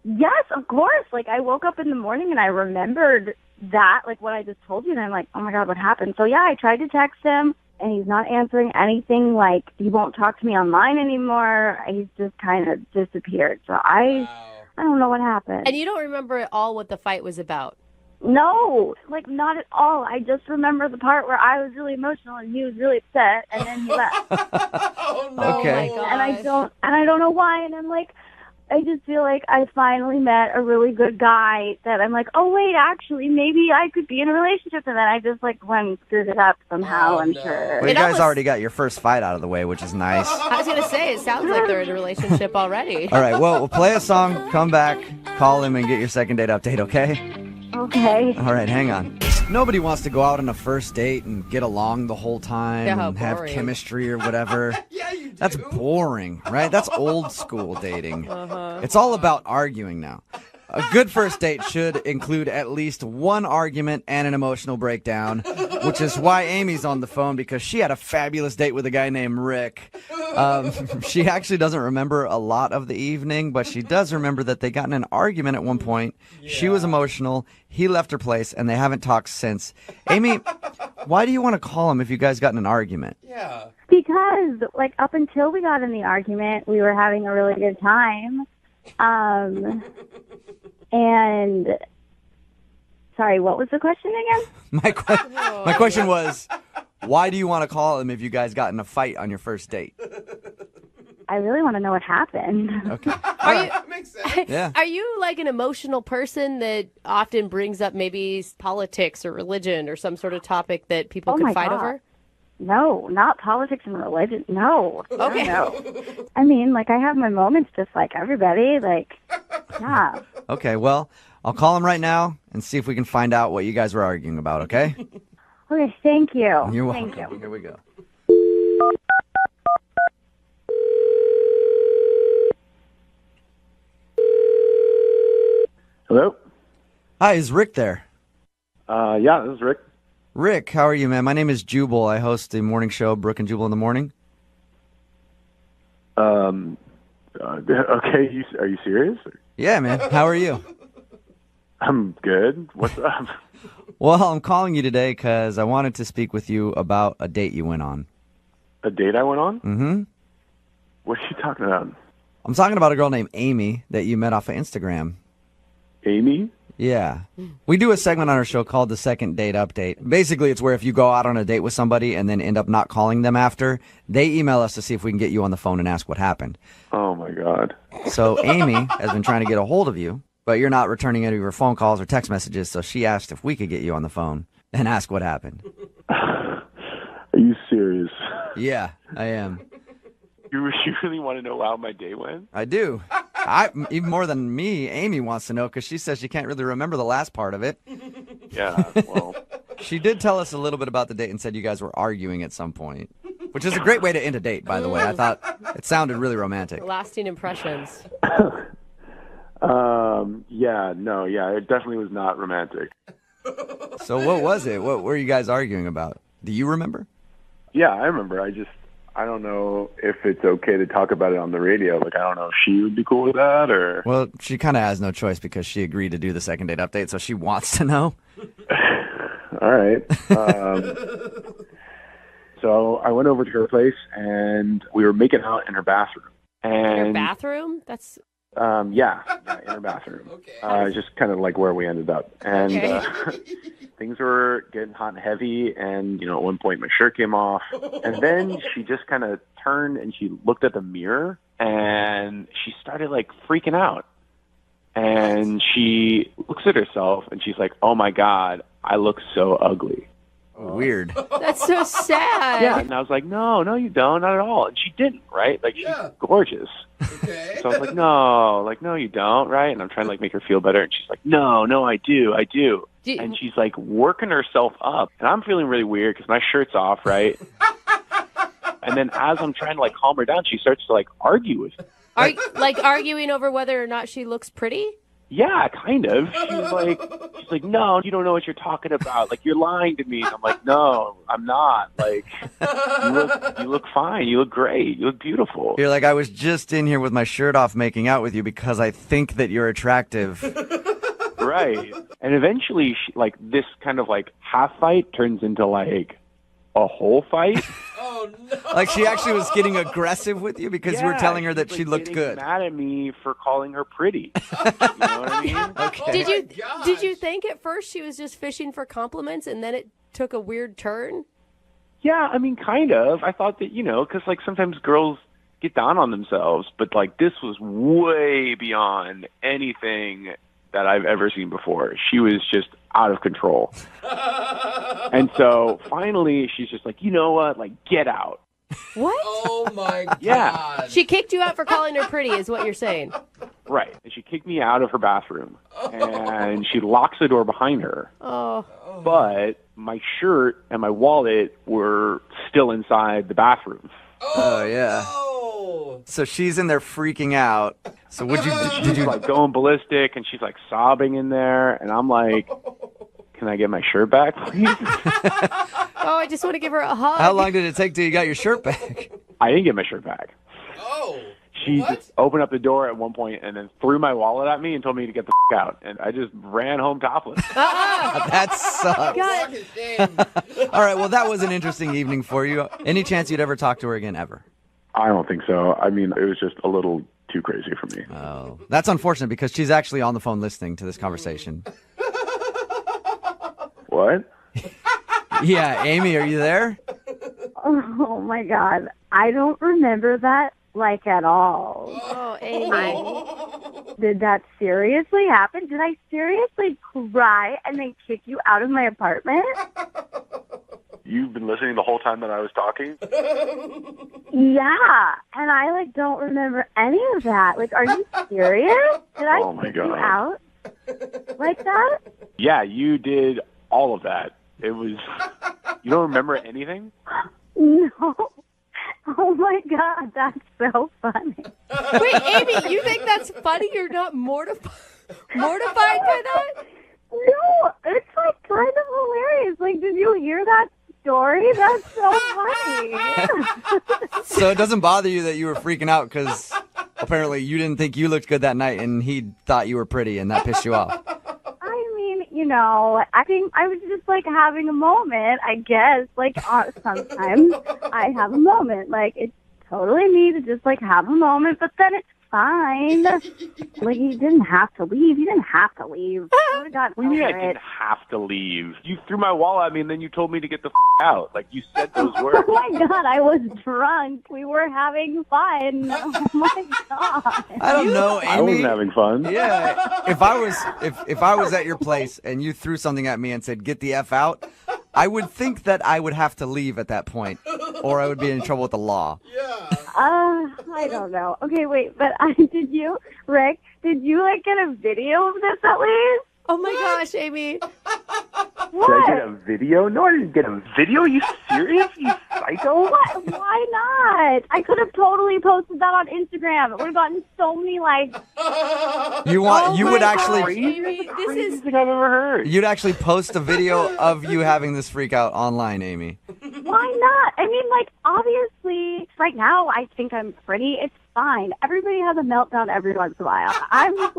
Yes, of course. Like, I woke up in the morning and I remembered that, like what I just told you, and I'm like, oh my God, what happened? So yeah, I tried to text him, and he's not answering anything. Like, he won't talk to me online anymore. He's just kind of disappeared. So I don't know what happened. And you don't remember at all what the fight was about? No, like, not at all. I just remember the part where I was really emotional and he was really upset, and then he left. Oh no! Okay. Oh my gosh. And I don't know why. And I'm like, I just feel like I finally met a really good guy that I'm like, oh wait, actually, maybe I could be in a relationship. And then I just like went and screwed it up somehow. I'm sure. Well, you guys already got your first fight out of the way, which is nice. I was gonna say, it sounds like they're in a relationship already. All right, well, we'll play a song, come back, call him, and get your second date update, okay? Okay. All right, hang on. Nobody wants to go out on a first date and get along the whole time and have boring. chemistry or whatever. Yeah, you do. That's boring, right? That's old school dating. It's all about arguing now. A good first date should include at least one argument and an emotional breakdown, which is why Amy's on the phone, because she had a fabulous date with a guy named Rick. She actually doesn't remember a lot of the evening, but she does remember that they got in an argument at one point. Yeah. She was emotional. He left her place, and they haven't talked since. Amy, why do you want to call him if you guys got in an argument? Yeah. Because, like, up until we got in the argument, we were having a really good time. And, sorry, what was the question again? My question was, why do you want to call him if you guys got in a fight on your first date? I really want to know what happened. Okay. Makes sense. Yeah. Are you like an emotional person that often brings up maybe politics or religion or some sort of topic that people could fight over? No, not politics and religion. No. Okay. No. I mean, like, I have my moments just like everybody. Like, yeah. Okay, well, I'll call him right now and see if we can find out what you guys were arguing about, okay? Okay, thank you. You're welcome. Thank you. Here we go. Hello? Hi, is Rick there? Yeah, this is Rick. Rick, how are you, man? My name is Jubal. I host the morning show, Brooke and Jubal in the Morning. Okay, are you serious? Yeah, man. How are you? I'm good. What's up? Well, I'm calling you today because I wanted to speak with you about a date you went on. A date I went on? Mm-hmm. What are you talking about? I'm talking about a girl named Amy that you met off of Instagram. Amy? Yeah. We do a segment on our show called the Second Date Update. Basically, it's where if you go out on a date with somebody and then end up not calling them after, they email us to see if we can get you on the phone and ask what happened. Oh, my God. So Amy has been trying to get a hold of you, but you're not returning any of her phone calls or text messages, so she asked if we could get you on the phone and ask what happened. Are you serious? Yeah, I am. You really want to know how my day went? I do. Even more than me, Amy wants to know because she says she can't really remember the last part of it. Yeah, well. She did tell us a little bit about the date and said you guys were arguing at some point, which is a great way to end a date, by the way. I thought it sounded really romantic. Lasting impressions. Yeah, it definitely was not romantic. So what was it? What were you guys arguing about? Do you remember? Yeah, I remember. I don't know if it's okay to talk about it on the radio. Like, I don't know if she would be cool with that or... Well, she kind of has no choice because she agreed to do the Second Date Update, so she wants to know. All right. So I went over to her place, and we were making out in her bathroom. And, your bathroom? That's... Yeah, in her bathroom. Okay. Just kind of like where we ended up. And things were getting hot and heavy, and, at one point my shirt came off. And then she just kind of turned and she looked at the mirror, and she started, like, freaking out. And she looks at herself, and she's like, oh, my God, I look so ugly. Weird. That's so sad. Yeah, and I was like, no, you don't, not at all. And she didn't, right? Like, she's gorgeous. Okay. So I was like, no, you don't, right? And I'm trying to, like, make her feel better. And she's like, no, I do. And she's, like, working herself up. And I'm feeling really weird because my shirt's off, right? And then as I'm trying to, like, calm her down, she starts to, like, argue with me. Like arguing over whether or not she looks pretty? Yeah, kind of. She's like, no, you don't know what you're talking about. Like, you're lying to me. And I'm like, no, I'm not. Like, you look fine. You look great. You look beautiful. You're like, I was just in here with my shirt off making out with you because I think that you're attractive. Right. And eventually, this kind of, like, half fight turns into, like, a whole fight. Oh, no. Like, she actually was getting aggressive with you because you were telling her that she looked good. Mad at me for calling her pretty. You know what I mean? Okay. Did you think at first she was just fishing for compliments and then it took a weird turn? Yeah, I mean, kind of. I thought that, because, like, sometimes girls get down on themselves, but, like, this was way beyond anything that I've ever seen before. She was just out of control. And so finally she's just like, you know what? Like, get out. What? Oh, my God. Yeah. She kicked you out for calling her pretty is what you're saying. Right. And she kicked me out of her bathroom. And she locks the door behind her. Oh. But my shirt and my wallet were still inside the bathroom. Oh, yeah. Oh. So she's in there freaking out. So did you like going ballistic, and she's like sobbing in there, and I'm like, can I get my shirt back, please? Oh, I just want to give her a hug. How long did it take till you got your shirt back? I didn't get my shirt back. Oh. She just opened up the door at one point and then threw my wallet at me and told me to get the out. And I just ran home topless. That sucks. All right, well, that was an interesting evening for you. Any chance you'd ever talk to her again, ever? I don't think so. I mean, it was just a little too crazy for me. Oh, that's unfortunate because she's actually on the phone listening to this conversation. What? Yeah, Amy, are you there? Oh my God. I don't remember that like at all. Oh, Amy. Did that seriously happen? Did I seriously cry and then kick you out of my apartment? You've been listening the whole time that I was talking? Yeah. And I don't remember any of that. Are you serious? Did I kick you out like that? Yeah, you did all of that. It was... You don't remember anything? No. Oh my God, that's so funny. Wait, Amy, you think that's funny? You're not mortified by that? No, it's kind of hilarious. Did you hear that story? That's so funny. So it doesn't bother you that you were freaking out because apparently you didn't think you looked good that night and he thought you were pretty and that pissed you off. I think I was just having a moment, I guess. Sometimes I have a moment. It's totally me to just have a moment, but then it's fine. You didn't have to leave. You didn't have to leave. I got What do you mean I didn't have to leave? You threw my wallet at me and then you told me to get the out. You said those words. Oh my God, I was drunk. We were having fun. Oh my God. I don't know, Amy. I wasn't having fun. Yeah. If I was at your place and you threw something at me and said, get the F out, I would think that I would have to leave at that point or I would be in trouble with the law. I don't know. Okay, wait, but Rick, did you get a video of this at least? Oh my gosh, Amy. What? Did I get a video? No, I didn't get a video. Are you serious? You psycho? What? Why not? I could have totally posted that on Instagram. It would have gotten so many likes. You would actually... Amy, this is... thing I've ever heard. You'd actually post a video of you having this freak out online, Amy. Why not? I mean, obviously, right now, I think I'm pretty. It's fine. Everybody has a meltdown every once in a while. I'm just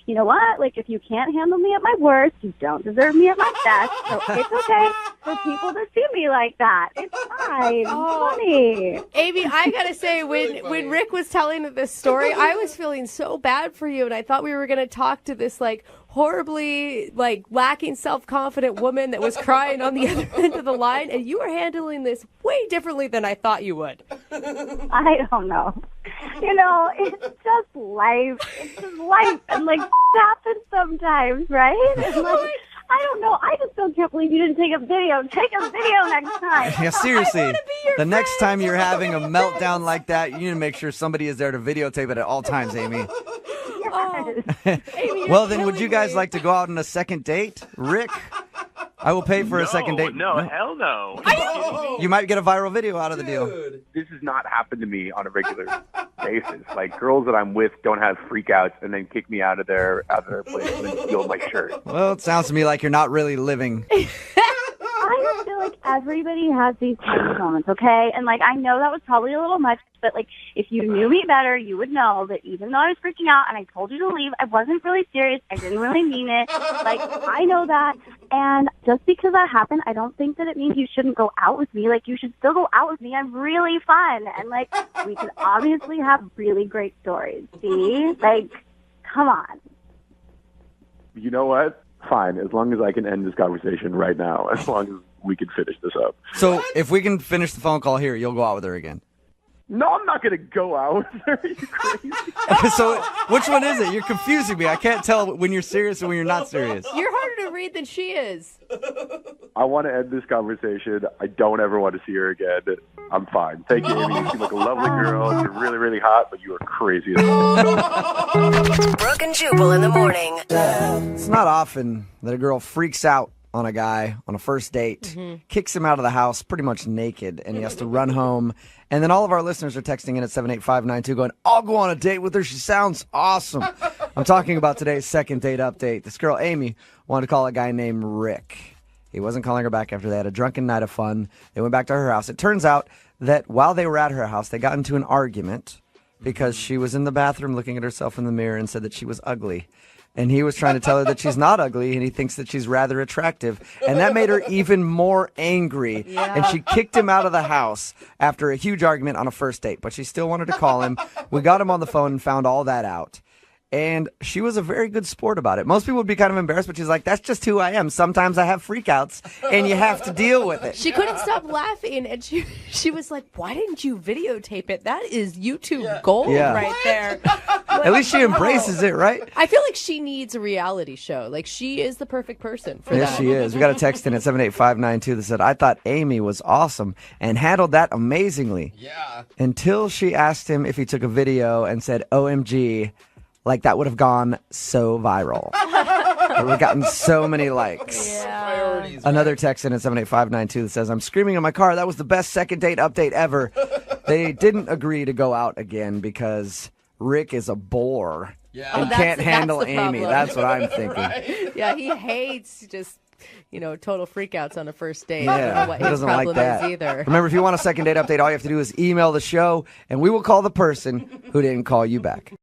you know what? If you can't handle me at my worst, you don't deserve me at my best. So it's okay for people to see me like that. It's fine. It's funny. Amy, I gotta say, when Rick was telling this story, I was feeling so bad for you, and I thought we were gonna talk to this horribly lacking self-confident woman that was crying on the other end of the line, and you were handling this way differently than I thought you would. I don't know. It's just life. It's just life, and happens sometimes, right? And, I don't know. I just still can't believe you didn't take a video. Take a video next time. Yeah, seriously. The next time you're having a meltdown like that, you need to make sure somebody is there to videotape it at all times, Amy. Amy, well, then, would you guys like to go out on a second date? Rick, I will pay for a second date. No, hell no. You might get a viral video out of the deal. This has not happened to me on a regular basis. Girls that I'm with don't have freakouts and then kick me out of their place and then steal my shirt. Well, it sounds to me like you're not really living. I just feel like everybody has these kind of moments, okay? And I know that was probably a little much, but if you knew me better, you would know that even though I was freaking out and I told you to leave, I wasn't really serious. I didn't really mean it. I know that. And just because that happened, I don't think that it means you shouldn't go out with me. You should still go out with me. I'm really fun. And we could obviously have really great stories. See? Come on. You know what? Fine, as long as I can end this conversation right now, as long as we can finish this up. So if we can finish the phone call here, you'll go out with her again. No, I'm not going to go out. Are you crazy? So which one is it? You're confusing me. I can't tell when you're serious and when you're not serious. You're harder to read than she is. I want to end this conversation. I don't ever want to see her again. I'm fine. Thank you, Amy. You seem like a lovely girl. You're really, really hot, but you are crazy. Brooke and Jubal in the morning. It's not often that a girl freaks out on a guy on a first date, kicks him out of the house pretty much naked, and he has to run home. And then all of our listeners are texting in at 78592 going, I'll go on a date with her. She sounds awesome. I'm talking about today's second date update. This girl, Amy, wanted to call a guy named Rick. He wasn't calling her back after they had a drunken night of fun. They went back to her house. It turns out that while they were at her house, they got into an argument because she was in the bathroom looking at herself in the mirror and said that she was ugly. And he was trying to tell her that she's not ugly, and he thinks that she's rather attractive. And that made her even more angry. Yeah. And she kicked him out of the house after a huge argument on a first date. But she still wanted to call him. We got him on the phone and found all that out. And she was a very good sport about it. Most people would be kind of embarrassed, but she's like, that's just who I am. Sometimes I have freakouts, and you have to deal with it. She couldn't stop laughing, and she was like, why didn't you videotape it? That is YouTube gold right there. At least she embraces it, right? I feel like she needs a reality show. Like, she is the perfect person for that. Yes, she is. We got a text in at 78592 that said, I thought Amy was awesome and handled that amazingly. Yeah. Until she asked him if he took a video and said, OMG. Like, that would have gone so viral. It would have gotten so many likes. Yeah. Another text in at 78592 that says, I'm screaming in my car. That was the best second date update ever. They didn't agree to go out again because Rick is a bore and can't handle Amy. That's what I'm thinking. Right? Yeah, he hates just... total freakouts on a first date. Yeah, I don't know what he his doesn't problem like that. is either. Remember, if you want a second date update, all you have to do is email the show, and we will call the person who didn't call you back.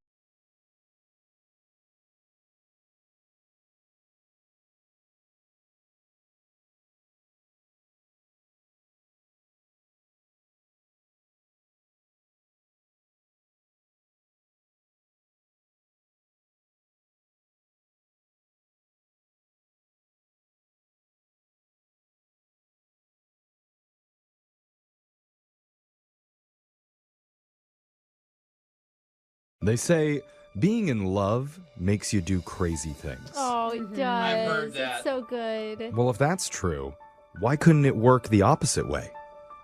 They say being in love makes you do crazy things. Oh, it does. I've heard that. It's so good. Well, if that's true, why couldn't it work the opposite way?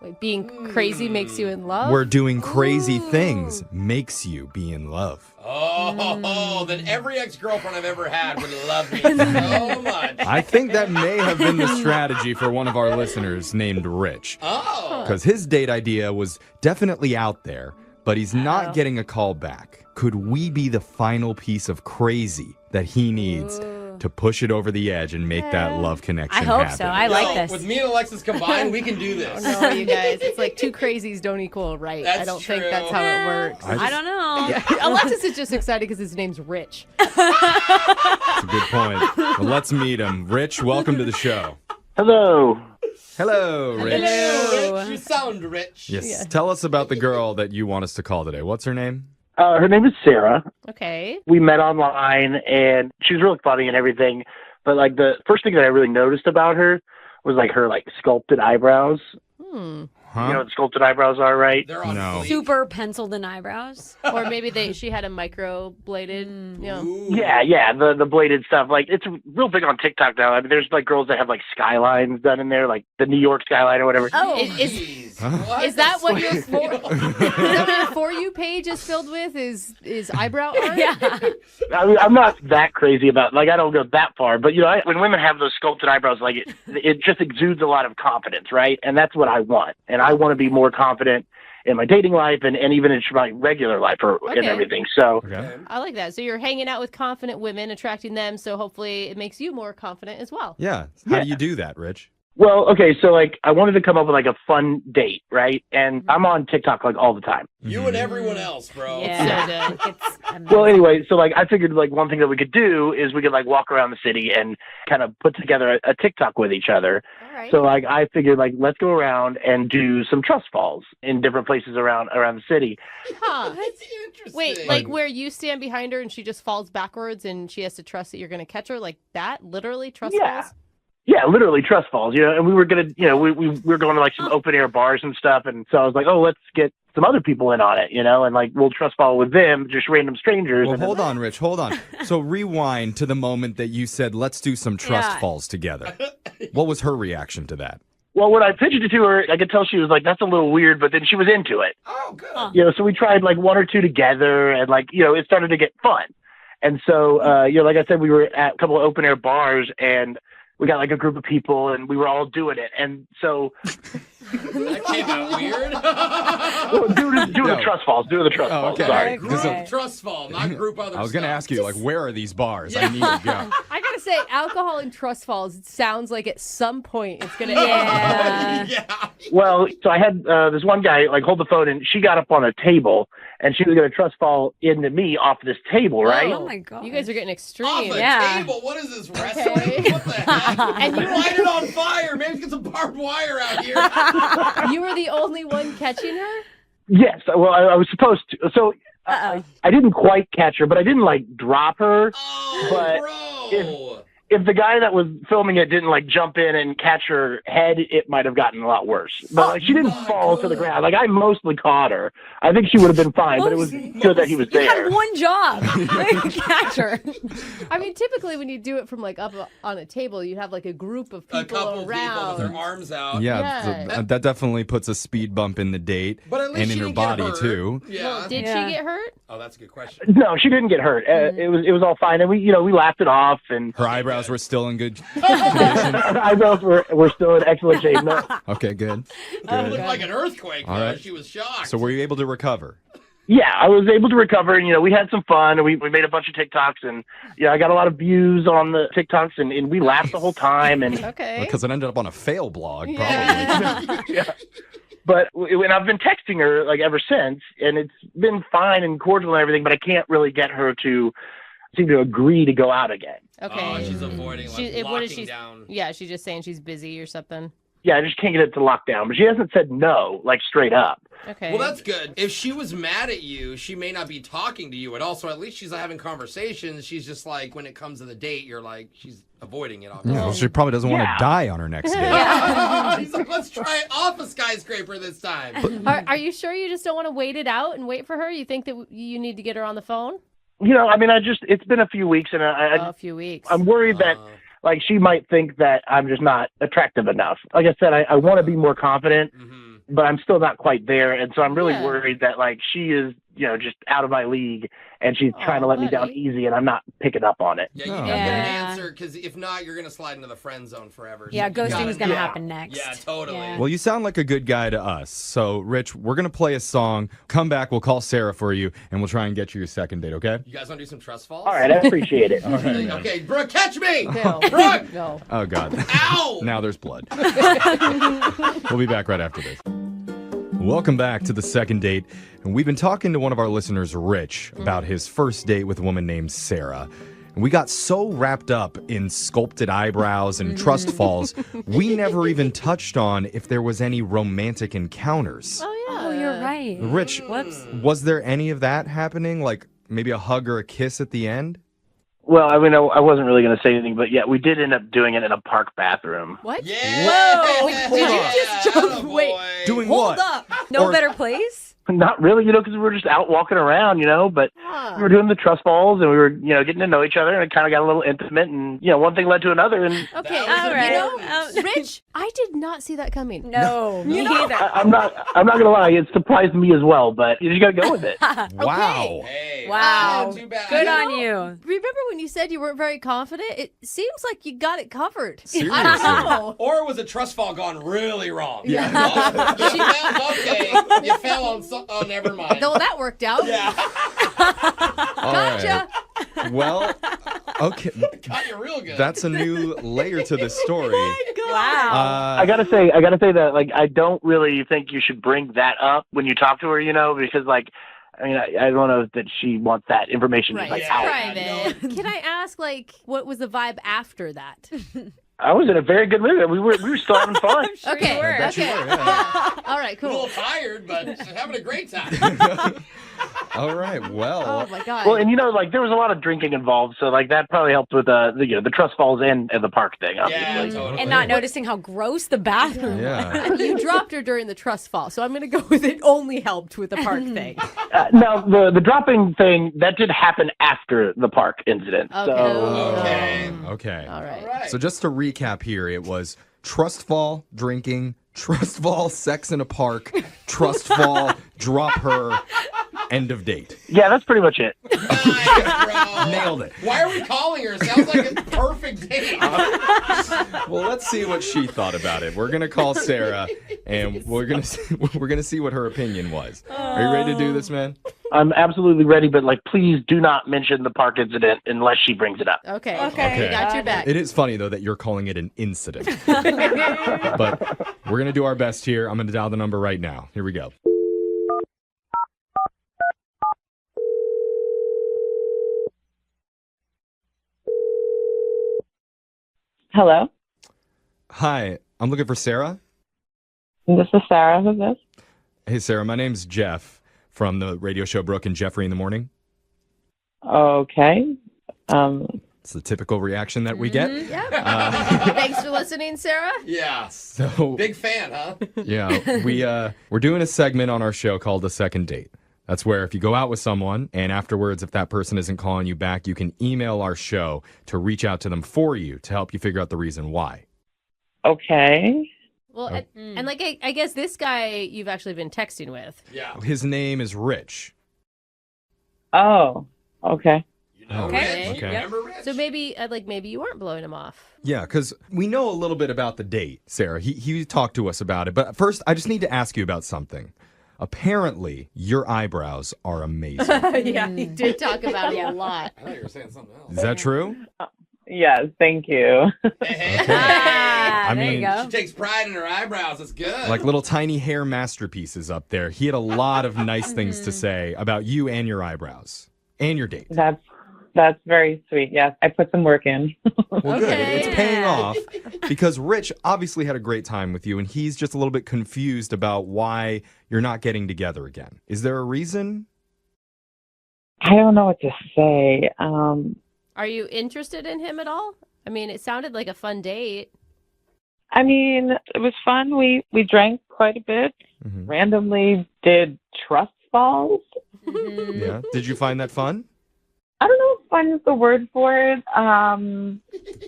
Wait, being crazy makes you in love? Where doing crazy things makes you be in love. Oh, then every ex-girlfriend I've ever had would love me so much. I think that may have been the strategy for one of our listeners named Rich. Oh. Because his date idea was definitely out there, but he's not getting a call back. Could we be the final piece of crazy that he needs to push it over the edge and make that love connection happen? I hope so. I like this. With me and Alexis combined, we can do this. Oh, no, you guys. It's like two crazies don't equal right. I don't think that's how it works. I don't know. Yeah. Alexis is just excited because his name's Rich. That's a good point. Well, let's meet him. Rich, welcome to the show. Hello. Hello, Rich. Hello, Rich. You sound rich. Yes. Yeah. Tell us about the girl that you want us to call today. What's her name? Her name is Sarah. Okay. We met online, and she's really funny and everything. But like the first thing that I really noticed about her was like her like sculpted eyebrows. Huh? You know what sculpted eyebrows are, right? They're on No. fleek. Super penciled in eyebrows. Or maybe she had a micro-bladed, Ooh. Yeah, the bladed stuff. Like it's real big on TikTok now. I mean, there's like girls that have like skylines done in there, like the New York skyline or whatever. Oh, Jeez. Is that what your For You page is filled with? Is eyebrow art? yeah. I mean, I'm not that crazy about like I don't go that far, but when women have those sculpted eyebrows, like it just exudes a lot of confidence, right? And that's what I want. And I want to be more confident in my dating life and even in my regular life and everything. So I like that. So you're hanging out with confident women, attracting them, so hopefully it makes you more confident as well. Yeah. How do you do that, Rich? well, okay, so like I wanted to come up with like a fun date, right? And I'm on TikTok like all the time. You and everyone else, bro. Yeah. Well, anyway, so like I figured like one thing that we could do is we could like walk around the city and kind of put together a TikTok with each other. All right. So like I figured like let's go around and do some trust falls in different places around the city. Huh. That's interesting. Wait, like where you stand behind her and she just falls backwards and she has to trust that you're going to catch her, like that? Literally trust falls? Yeah, literally trust falls, you know, and we were going to, you know, we were going to like some open air bars and stuff. And so I was like, oh, let's get some other people in on it, you know, and like we'll trust fall with them, just random strangers. Well, hold on, Rich, hold on. So rewind to the moment that you said, let's do some trust falls together. What was her reaction to that? Well, when I pitched it to her, I could tell she was like, that's a little weird, but then she was into it. Oh, good. You know, so we tried like one or two together and like, you know, it started to get fun. And so, you know, like I said, we were at a couple of open air bars and we got like a group of people and we were all doing it. And so That came out weird. well, doing the trust falls. Doing the trust falls. Okay. Sorry. Group trust fall, not group other I was going to stuff. ask you, like, where are these bars? I need to go. I gotta say, alcohol and trust falls sounds like at some point it's gonna Yeah. Well, so I had this one guy like hold the phone, and she got up on a table, and she was going to trust fall into me off this table, right? Oh my god. You guys are getting extreme. Off a Yeah. table? What is this, wrestling? What the heck? And you Light it on fire. Maybe get some barbed wire out here. You were the only one catching her? Yes. Well, I was supposed to. So I didn't quite catch her, but I didn't like drop her. Oh, but bro. if the guy that was filming it didn't like jump in and catch her head, it might have gotten a lot worse. But like, she didn't fall to the ground. Like I mostly caught her. I think she would have been fine, but it was good that he was You there. had one job. Catch her. I mean, typically when you do it from like up on a table, you have like a group of people A couple around. people with their arms out. Yeah, that definitely puts a speed bump in the date But at least and in she her didn't get body hurt. too. Yeah. Well, did she get hurt? Oh, that's a good question. No, she didn't get hurt. It was all fine, and we laughed it off, and Her eyebrows were still in good. her eyebrows were still in excellent shape. No. Okay, good. It Good. looked like an earthquake. All right. She was shocked. So were you able to recover? Yeah, I was able to recover, and we had some fun, and we made a bunch of TikToks, and I got a lot of views on the TikToks, and we laughed the whole time, and Because it ended up on a fail blog, probably. yeah. But when I've been texting her like ever since, and it's been fine and cordial and everything, but I can't really get her to seem to agree to go out again. Okay. Oh, she's avoiding, like, what is locking she? down. Yeah, she's just saying she's busy or something. Yeah, I just can't get it to lock down, but she hasn't said no, like straight up. Okay. Well, that's good. If she was mad at you, she may not be talking to you at all. So at least she's having conversations. She's just like, when it comes to the date, you're like, she's avoiding it. Obviously. Yeah, well, she probably doesn't want to die on her next date. He's like, let's try it off a skyscraper this time. Are you sure you just don't want to wait it out and wait for her? You think that you need to get her on the phone? I mean, it's been a few weeks, and a few weeks. I'm worried that like she might think that I'm just not attractive enough. Like I said, I want to be more confident, but I'm still not quite there. And so I'm really worried that like she is, just out of my league, and she's trying to let me down easy, and I'm not picking up on it. Yeah, you gotta get an answer, because if not, you're going to slide into the friend zone forever. Yeah, So you ghosting is gotta going to know. happen next. Yeah, totally. Well, you sound like a good guy to us. So, Rich, we're going to play a song. Come back, we'll call Sarah for you, and we'll try and get you your second date, okay? You guys want to do some trust falls? All right, I appreciate it. All right, man. Okay, Brooke, catch me! No. Brooke! No. Oh, God. Ow! Now there's blood. We'll be back right after this. Welcome back to the second date. And we've been talking to one of our listeners, Rich, about his first date with a woman named Sarah. And we got so wrapped up in sculpted eyebrows and trust falls, we never even touched on if there was any romantic encounters. Oh, yeah. Oh, you're right. Rich, Whoops. was there any of that happening? Like maybe a hug or a kiss at the end? Well, I mean, I wasn't really going to say anything, but yeah, we did end up doing it in a park bathroom. What? Yeah! Whoa! Did you just jump? Attaboy. Wait. Doing Hold what? up. No Or- better place? Not really, because we were just out walking around, but we were doing the trust falls, and we were, getting to know each other, and it kind of got a little intimate, and, one thing led to another, and Okay, That was right. Rich, I did not see that coming. No, me neither. I'm not going to lie, it surprised me as well, but you just got to go with it. Wow. Hey, Wow. not too bad. Good on you. Remember when you said you weren't very confident? It seems like you got it covered. Seriously. I don't know. Or was a trust fall gone really wrong? Yeah. You fell on oh, never mind. No, that worked out. Yeah. All Gotcha. right. Well, okay. Got you real good. That's a new layer to the story. Wow. I gotta say that, like, I don't really think you should bring that up when you talk to her, because, like, I mean, I don't know that she wants that information Right. like It's out. private. Can I ask, like, what was the vibe after that? I was in a very good mood. We were still having fun. Okay. you were. I bet you Okay. were, yeah. All right, a little cool. tired, but having a great time. All right. Well, Oh, my God. Well, and like, there was a lot of drinking involved, so like that probably helped with the trust falls and the park thing, obviously. Yeah, totally. And not noticing how gross the bathroom was. yeah. You dropped her during the trust fall, so I'm going to go with it only helped with the park thing. Now, the dropping thing, that did happen after the park incident. Okay. So, Okay. Okay. All right. All right. So just to recap here, it was trust fall, drinking, trust fall, sex in a park, trust fall, drop her, end of date. yeah, that's pretty much it. Nice, bro. Nailed it. Why are we calling her? Sounds like a perfect date. Well, let's see what she thought about it. We're gonna call Sarah, and we're gonna see what her opinion was. Are you ready to do this, man? I'm absolutely ready, but like, please do not mention the park incident unless she brings it up. Okay. Okay. We got your back. It is funny though that you're calling it an incident, but we're gonna do our best here. I'm gonna dial the number right now. Here we go. Hello, Hi, I'm looking for Sarah. this is Sarah. Who's this? Hey, Sarah, my name's Jeff from the radio show Brooke and Jeffrey in the Morning. Okay. It's the typical reaction that we get. Thanks for listening, Sarah. Yeah. So Big fan, huh? yeah, we're doing a segment on our show called A Second Date. That's where if you go out with someone and afterwards, if that person isn't calling you back, you can email our show to reach out to them for you to help you figure out the reason why. Okay. Well, and like I guess this guy you've actually been texting with. Yeah. His name is Rich. Oh, okay. You know Okay. Rich. You Okay. remember Rich? So maybe maybe you weren't blowing him off. Yeah, because we know a little bit about the date, Sarah. He talked to us about it. But first, I just need to ask you about something. Apparently, your eyebrows are amazing. Yeah, he did talk about it a lot. I thought you were saying something else. Is that true? Yes, thank you. I there you mean, go. She takes pride in her eyebrows. That's good. like little tiny hair masterpieces up there. He had a lot of nice things to say about you and your eyebrows and your date. That's very sweet. Yes, I put some work in. Well, good. It's paying off because Rich obviously had a great time with you, and he's just a little bit confused about why you're not getting together again. Is there a reason? I don't know what to say. Are you interested in him at all? I mean, it sounded like a fun date. I mean, it was fun. We drank quite a bit. Mm-hmm. Randomly did trust falls. Yeah. Did you find that fun? I don't know if fun is the word for it.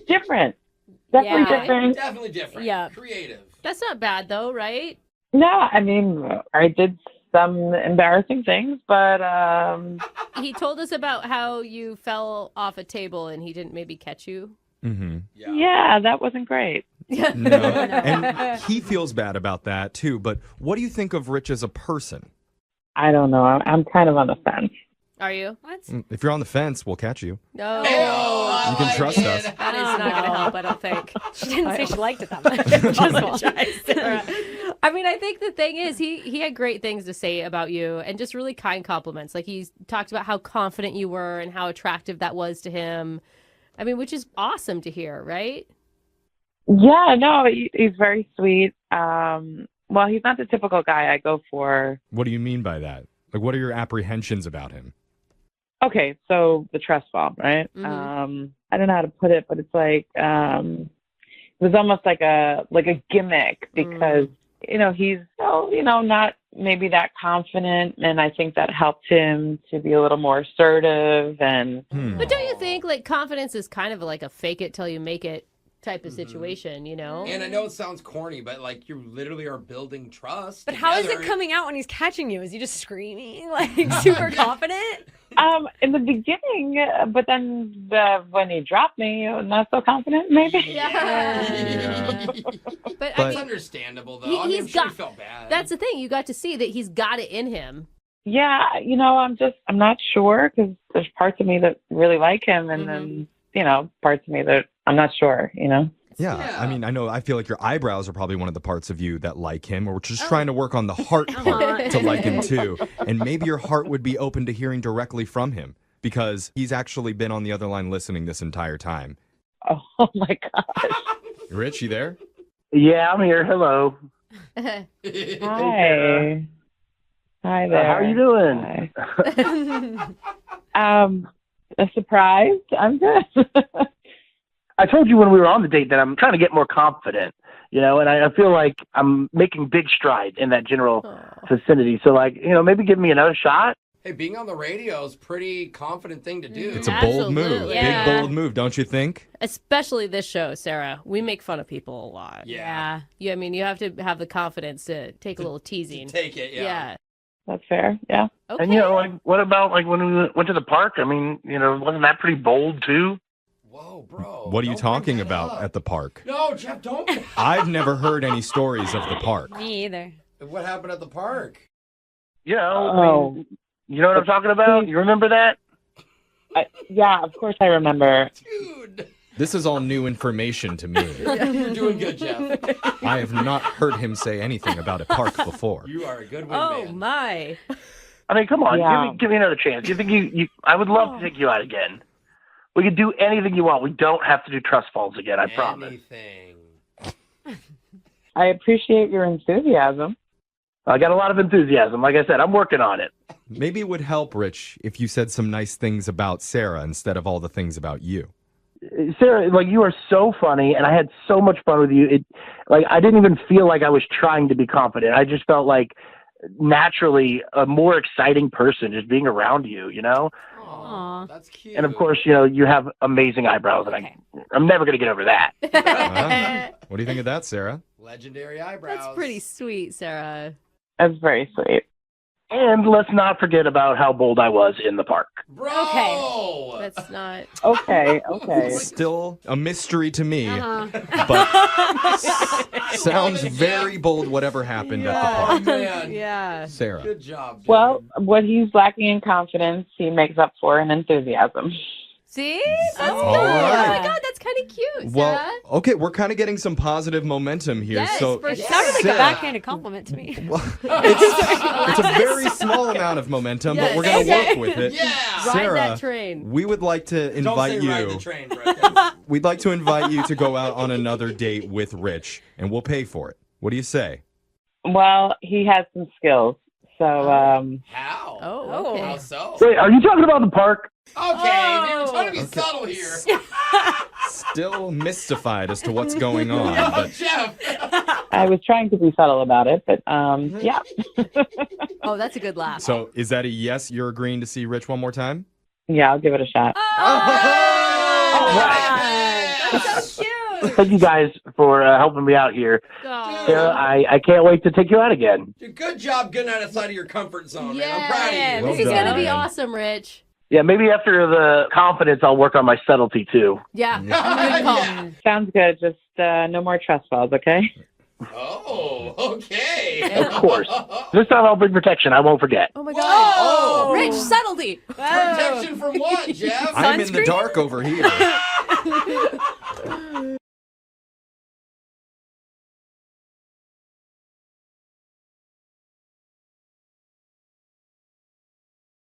Different. Definitely Yeah. different. Definitely different. Yeah. Creative. That's not bad though, right? No, I mean, I did some embarrassing things, but He told us about how you fell off a table and he didn't maybe catch you. Mm-hmm. yeah, that wasn't great. No. And he feels bad about that too. But what do you think of Rich as a person? I don't know. I'm kind of on the fence. Are you? What? If you're on the fence, we'll catch you. No. You can trust us. That is not going to help, I don't think. She didn't say she liked it that much. I mean, I think the thing is, he had great things to say about you and just really kind compliments. Like, he talked about how confident you were and how attractive that was to him. I mean, which is awesome to hear, right? Yeah, no, he's very sweet. Well, he's not the typical guy I go for. What do you mean by that? Like, what are your apprehensions about him? Okay, so the trust fall, right? Mm-hmm. I don't know how to put it, but it's like it was almost like a gimmick because he's not maybe that confident, and I think that helped him to be a little more assertive. And But don't you think like confidence is kind of like a fake it till you make it type of situation, you know? And I know it sounds corny, but like you literally are building trust. But how is it coming out when he's catching you? Is he just screaming, like super confident? In the beginning, but then when he dropped me, not so confident, maybe. Yeah. But I It's mean, understandable though. I mean, I'm sure he felt bad. that's the thing. You got to see that he's got it in him. Yeah, I'm not sure because there's parts of me that really like him, and then parts of me that I'm not sure. Yeah, I mean, I feel like your eyebrows are probably one of the parts of you that like him, or we're just trying to work on the heart part to like him too. And maybe your heart would be open to hearing directly from him because he's actually been on the other line listening this entire time. Oh my gosh. Rich, you there? Yeah, I'm here. Hello. Hi. Hi there. How are you doing? Hi. Surprised. I'm good. I told you when we were on the date that I'm trying to get more confident, and I feel like I'm making big strides in that general vicinity. So, maybe give me another shot. Hey, being on the radio is a pretty confident thing to do. It's a bold move. Yeah. Big, bold move, don't you think? Especially this show, Sarah. We make fun of people a lot. Yeah. I mean, you have to have the confidence to take a little teasing. Take it, yeah. That's fair. Yeah. Okay. And like, what about like when we went to the park? I mean, wasn't that pretty bold too? Whoa, bro. What are you talking about at the park? No, Jeff, don't. I've never heard any stories of the park. Me either. What happened at the park? I mean, you know what I'm talking about? You remember that? Yeah, of course I remember. Dude. This is all new information to me. You're doing good, Jeff. I have not heard him say anything about a park before. You are a good Oh, man. my. I mean, come on, Yeah. give me another chance. You think you I would love to take you out again. We could do anything you want. We don't have to do trust falls again, I promise. Anything. I appreciate your enthusiasm. I got a lot of enthusiasm. Like I said, I'm working on it. Maybe it would help, Rich, if you said some nice things about Sarah instead of all the things about you. Sarah, like, you are so funny, and I had so much fun with you. I didn't even feel like I was trying to be confident. I just felt like naturally a more exciting person just being around you, Aw, that's cute. And of course, you have amazing eyebrows, and I'm never going to get over that. What do you think of that, Sarah? Legendary eyebrows. That's pretty sweet, Sarah. That's very sweet. And let's not forget about how bold I was in the park. Bro! Okay. That's not. Okay. Still a mystery to me, Uh-huh. but sounds very bold whatever happened at the park. Man. Yeah. Sarah. Good job, dude. Well, what he's lacking in confidence, he makes up for in enthusiasm. See? That's good. All Oh right. my God, that's kind of cute, Sarah. Well, okay, we're kind of getting some positive momentum here. Yes, so for It sure. sounded like a Sarah, backhanded compliment to me. it's a very small amount of momentum, but we're going to work with it. Yeah. Ride Sarah, that train. we would like to Don't invite say ride you. the train, Brett. We'd like to invite you to go out on another date with Rich, and we'll pay for it. What do you say? Well, he has some skills. So, How? Oh, okay. How so? Wait, are you talking about the park? Okay, they were trying to be subtle here. Still mystified as to what's going on. Oh, But Jeff. I was trying to be subtle about it, but yeah. Oh, that's a good laugh. so is that a yes? You're agreeing to see Rich one more time? Yeah, I'll give it a shot. All That's so cute. Thank you guys for helping me out here. Oh. Sarah, I can't wait to take you out again. Good job getting outside of your comfort zone, man. I'm Yeah, proud of you. Well this is done, gonna be man. awesome, Rich. Yeah, maybe after the confidence, I'll work on my subtlety too. Yeah, good call. Yeah. Sounds good. Just no more trust falls, okay? Oh, okay. Of course. This time I'll bring protection. I won't forget. Oh my God. Oh. Rich, subtlety. Protection from what, Jeff? I'm in the dark over here.